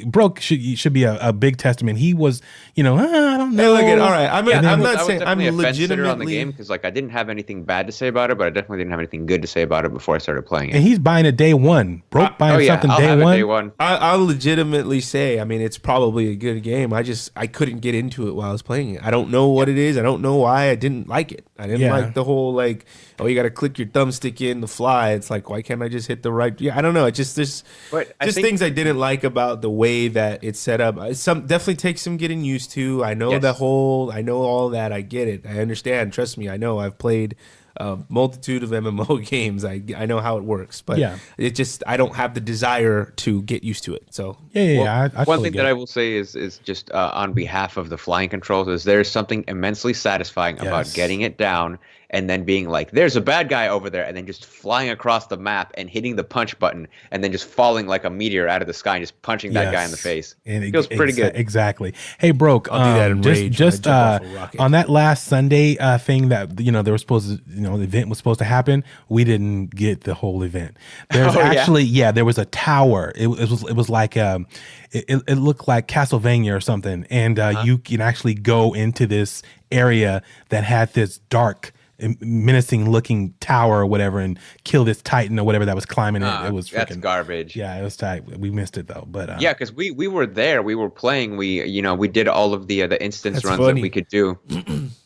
should be a big testament. He was, I don't Hey, know. look at all right. I'm I not was saying I'm definitely a fence sitter on the legitimately. game because like I didn't have anything bad to say about it, but I definitely didn't have anything good to say about it before I started playing it. And he's buying it day one. Broke buying something I'll day have one. it day one. I'll legitimately say, I mean, it's probably a good game. I couldn't get into it while I was playing it. I don't know what it is. I don't know why I didn't like it. I didn't like the whole like, oh, you got to click your thumbstick in to fly. It's like, why can't I just hit the right? Yeah, I don't know. It just there's I think- things I didn't like about the way that it's set up. Some definitely takes some getting used to. I know Yes. I know all that. I get it. I understand. Trust me. I know. I've played a multitude of MMO games. I know how it works, but it just I don't have the desire to get used to it. So Yeah. I One totally thing get that it. I will say is just on behalf of the flying controls is there's something immensely satisfying about Yes. getting it down and then being like, there's a bad guy over there, and then just flying across the map and hitting the punch button and then just falling like a meteor out of the sky and just punching that guy in the Yes. face. And It feels pretty good. Exactly. Hey, Broke. I'll do that in Rage when I Just jump off a rocket. on that last Sunday thing that they were supposed to, the event was supposed to happen. We didn't get the whole event. There's Oh, yeah? actually, there was a tower. It was like it looked like Castlevania or something, and you can actually go into this area that had this dark, menacing looking tower or whatever and kill this titan or whatever that was climbing it. It was That's freaking garbage. Yeah, it was tight. We missed it though, but Yeah, because we were there, we were playing, we did all of the instance That's runs funny. that we could do,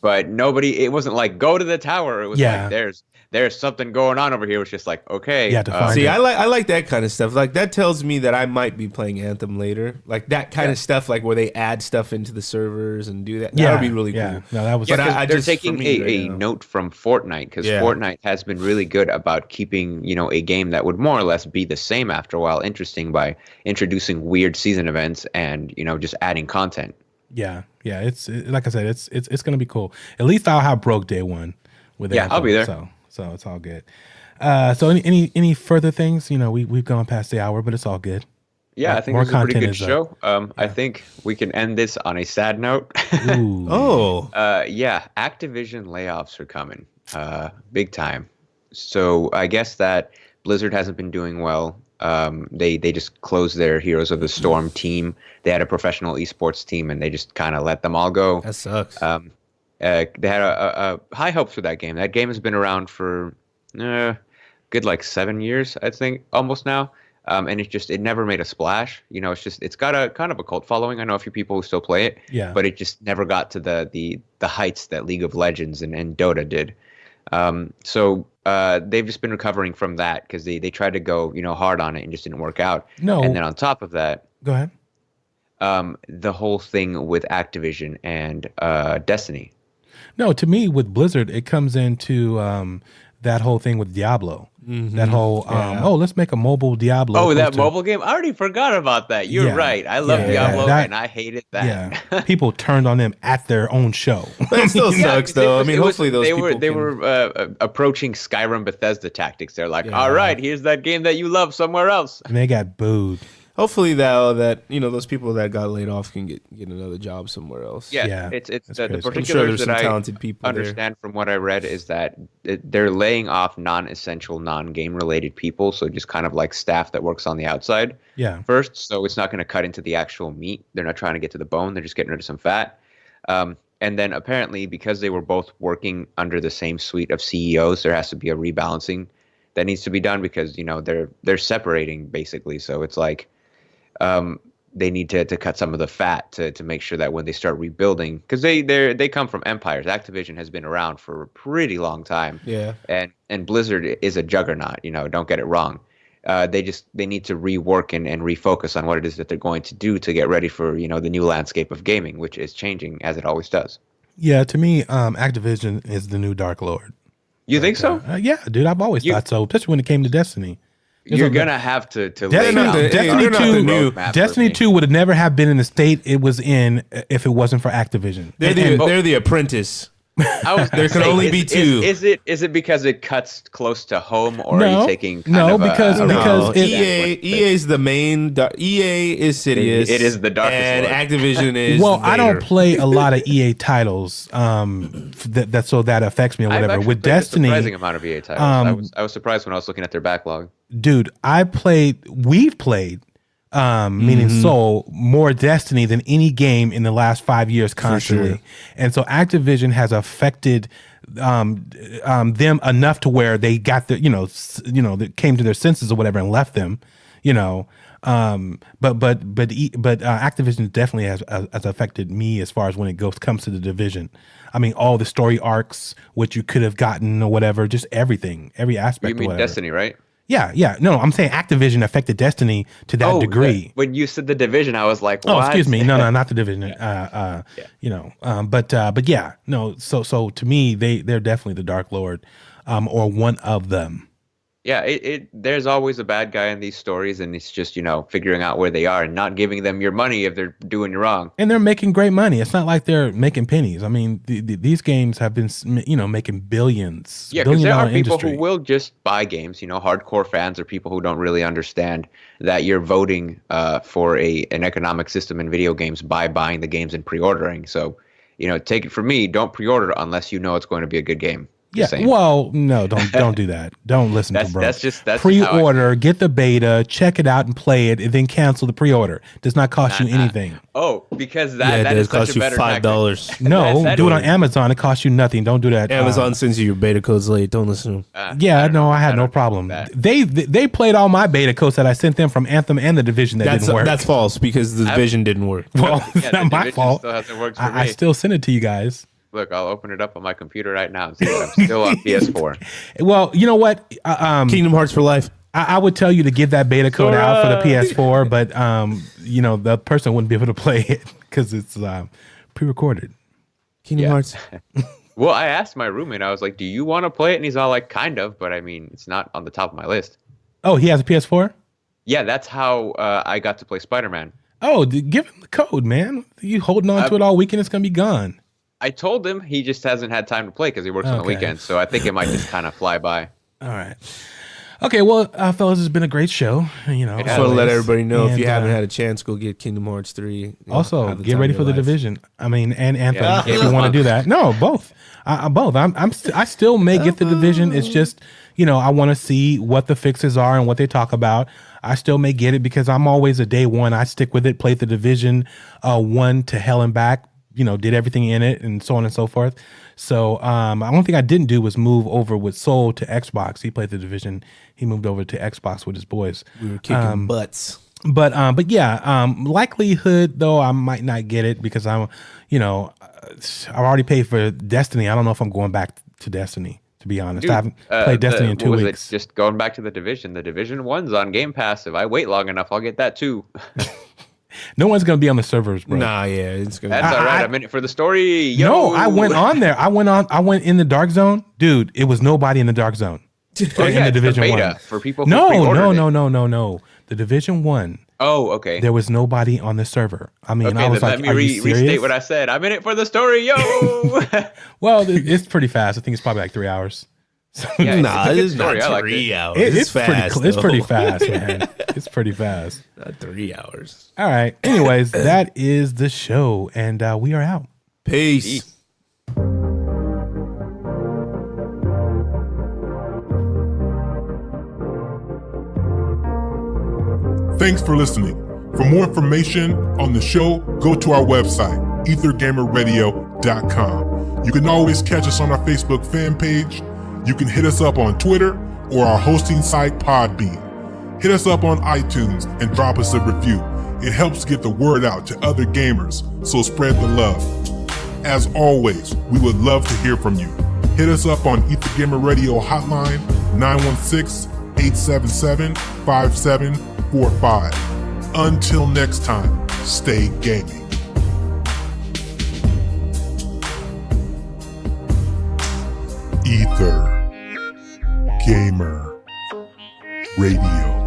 but it wasn't like go to the tower. It was Yeah. like there's something going on over here. It was just like okay, You had to find see, it. I like that kind of stuff. Like that tells me that I might be playing Anthem later. Like that kind of stuff, like where they add stuff into the servers and do that. That would be really cool. No, that was Yeah, But 'cause I they're just, for taking me a right now- note from Fortnite because Yeah. Fortnite has been really good about keeping a game that would more or less be the same after a while interesting by introducing weird season events and just adding content. Yeah. It's like I said, it's gonna be cool. At least I'll have Broke day one with Yeah, Anthem, I'll be there. So it's all good. So any further things? We've gone past the hour, but it's all good. Yeah, I think More this is a pretty content good is show. I think we can end this on a sad note. Ooh. Oh, Yeah, Activision layoffs are coming, big time. So I guess that Blizzard hasn't been doing well. They just closed their Heroes of the Storm team. They had a professional esports team, and they just kind of let them all go. that sucks. They had a high hopes for that game. That game has been around for good 7 years, I think, almost now. And it never made a splash. It's got a kind of a cult following. I know a few people who still play it, Yeah. but it just never got to the heights that League of Legends and Dota did. So they've just been recovering from that because they tried to go hard on it and just didn't work out. No. And then on top of that, Go ahead. the whole thing with Activision and Destiny. No, to me with Blizzard, it comes into that whole thing with Diablo. That whole let's make a mobile Diablo. Oh, that poster. mobile game? I already forgot about that. You're Yeah. right. I love Yeah, Diablo, that- and I hated that. Yeah, people turned on them at their own show. That still Yeah, sucks, it though. was- I mean, it was- hopefully those they people were approaching Skyrim Bethesda tactics. They're like, Yeah. all right, here's that game that you love somewhere else. And they got booed. Hopefully that those people that got laid off can get another job somewhere else. Yeah, Yeah, it's that's the crazy. I'm sure particulars there's that some I talented people there. understand from what I read is that they're laying off non-essential, non-game related people, so just kind of like staff that works on the outside Yeah, first. So it's not going to cut into the actual meat. They're not trying to get to the bone. They're just getting rid of some fat. And then apparently, because they were both working under the same suite of CEOs, there has to be a rebalancing that needs to be done because they're separating basically. So it's like they need to cut some of the fat to make sure that when they start rebuilding, because they come from empires. Activision has been around for a pretty long time. Yeah. And Blizzard is a juggernaut. Don't get it wrong. They need to rework and refocus on what it is that they're going to do to get ready for the new landscape of gaming, which is changing as it always does. yeah. To me, Activision is the new Dark Lord. You think so? Yeah, dude. I've always thought so, especially when it came to Destiny. You're gonna have to lay Destiny, out Destiny they're not the 2, new- roadmap for Destiny me. 2 would have never have been in the state it was in if it wasn't for Activision. They're And- they're the apprentice. I was There can only be two. Is it because it cuts close to home, or are No. you taking No, because No, it- EA is the main. EA is Sidious. It is the darkest and lord. Activision is. well, Vader. I don't play a lot of EA titles, so that affects me or I've whatever. actually With played a surprising Destiny, amount of EA titles. I was surprised when I was looking at their backlog. dude, we've played, meaning Soul, more Destiny than any game in the last 5 years constantly. sure. And so Activision has affected them enough to where they got that came to their senses or whatever and left them, but Activision definitely has affected me as far as when it comes to the Division. I mean, all the story arcs, what you could have gotten or whatever, just everything, every aspect. You or mean whatever. Destiny, right? Yeah. No, I'm saying Activision affected Destiny to that degree. When you said the Division, I was like, what? Oh, excuse me. No, not the Division. But yeah, no. So to me, they're definitely the Dark Lord, or one of them. Yeah, there's always a bad guy in these stories, and it's just, figuring out where they are and not giving them your money if they're doing you wrong. And they're making great money. It's not like they're making pennies. I mean, these games have been, making billions. Yeah, because there are people industry. who will just buy games, hardcore fans or people who don't really understand that you're voting for an economic system in video games by buying the games and pre-ordering. So, take it from me, don't pre-order unless you know it's going to be a good game. Yeah, well, no, don't do that. Don't listen to bro. That's just pre-order, get the beta, check it out and play it, and then cancel the pre-order. Does not cost you anything. Oh, because that is such a better $5. No, do it on Amazon. It costs you nothing. Don't do that. Amazon sends you your beta codes late. Don't listen to them. I had no problem. They played all my beta codes that I sent them from Anthem and the Division didn't work. That's false because the Division didn't work. Well, it's not my fault. Still hasn't worked for I me. still send it to you guys. Look, I'll open it up on my computer right now and see that I'm still on PS4. Well, you know what? Kingdom Hearts for life. I would tell you to give that beta code out for the PS4, but the person wouldn't be able to play it because it's pre-recorded. Kingdom Hearts. Well, I asked my roommate, I was like, do you want to play it? And he's all like, kind of, but I mean, it's not on the top of my list. Oh, he has a PS4? Yeah, that's how I got to play Spider-Man. Oh, give him the code, man. You holding on to it all weekend, it's going to be gone. I told him, he just hasn't had time to play because he works on the weekends. So I think it might just kind of fly by. All right. Okay, well, fellas, it's been a great show. I just want to let everybody know if you haven't had a chance, go get Kingdom Hearts 3. Also, get ready for the Division. I mean, and Anthem if you want to do that. No, both. Both. I still may get the Division. It's just, I want to see what the fixes are and what they talk about. I still may get it because I'm always a day one. I stick with it. Played the Division 1 to hell and back. Did everything in it and so on and so forth. So the only thing I didn't do was move over with Soul to Xbox. He played the Division. He moved over to Xbox with his boys. We were kicking butts. But yeah, likelihood though I might not get it because I've already paid for Destiny. I don't know if I'm going back to Destiny, to be honest. Dude, I haven't played Destiny in 2 weeks. Just going back to the Division. The Division 1's on Game Pass. If I wait long enough, I'll get that too. No one's gonna be on the servers, bro. Nah, yeah, it's gonna. That's all right. I'm in it for the story. Yo. No, I went on there. I went in the dark zone, dude. It was nobody in the dark zone. Oh, in yeah, the Division beta 1 for people who No. The Division 1. Oh, okay. There was nobody on the server. I mean, Okay, I was then like, let me are you serious? restate what I said. I'm in it for the story, yo. Well, it's pretty fast. I think it's probably like 3 hours. So Yeah, Nah, it's a good it's not story. I like 3 it. hours. it's fast. It's pretty though. fast, man. It's pretty fast. Not 3 hours. All right. Anyways, that is the show, and we are out. Peace. Thanks for listening. For more information on the show, go to our website, ethergamerradio.com. You can always catch us on our Facebook fan page. You can hit us up on Twitter or our hosting site, Podbean. Hit us up on iTunes and drop us a review. It helps get the word out to other gamers, so spread the love. As always, we would love to hear from you. Hit us up on Ether Gamer Radio hotline 916-877-5745. Until next time, stay gaming. Ether Gamer Radio.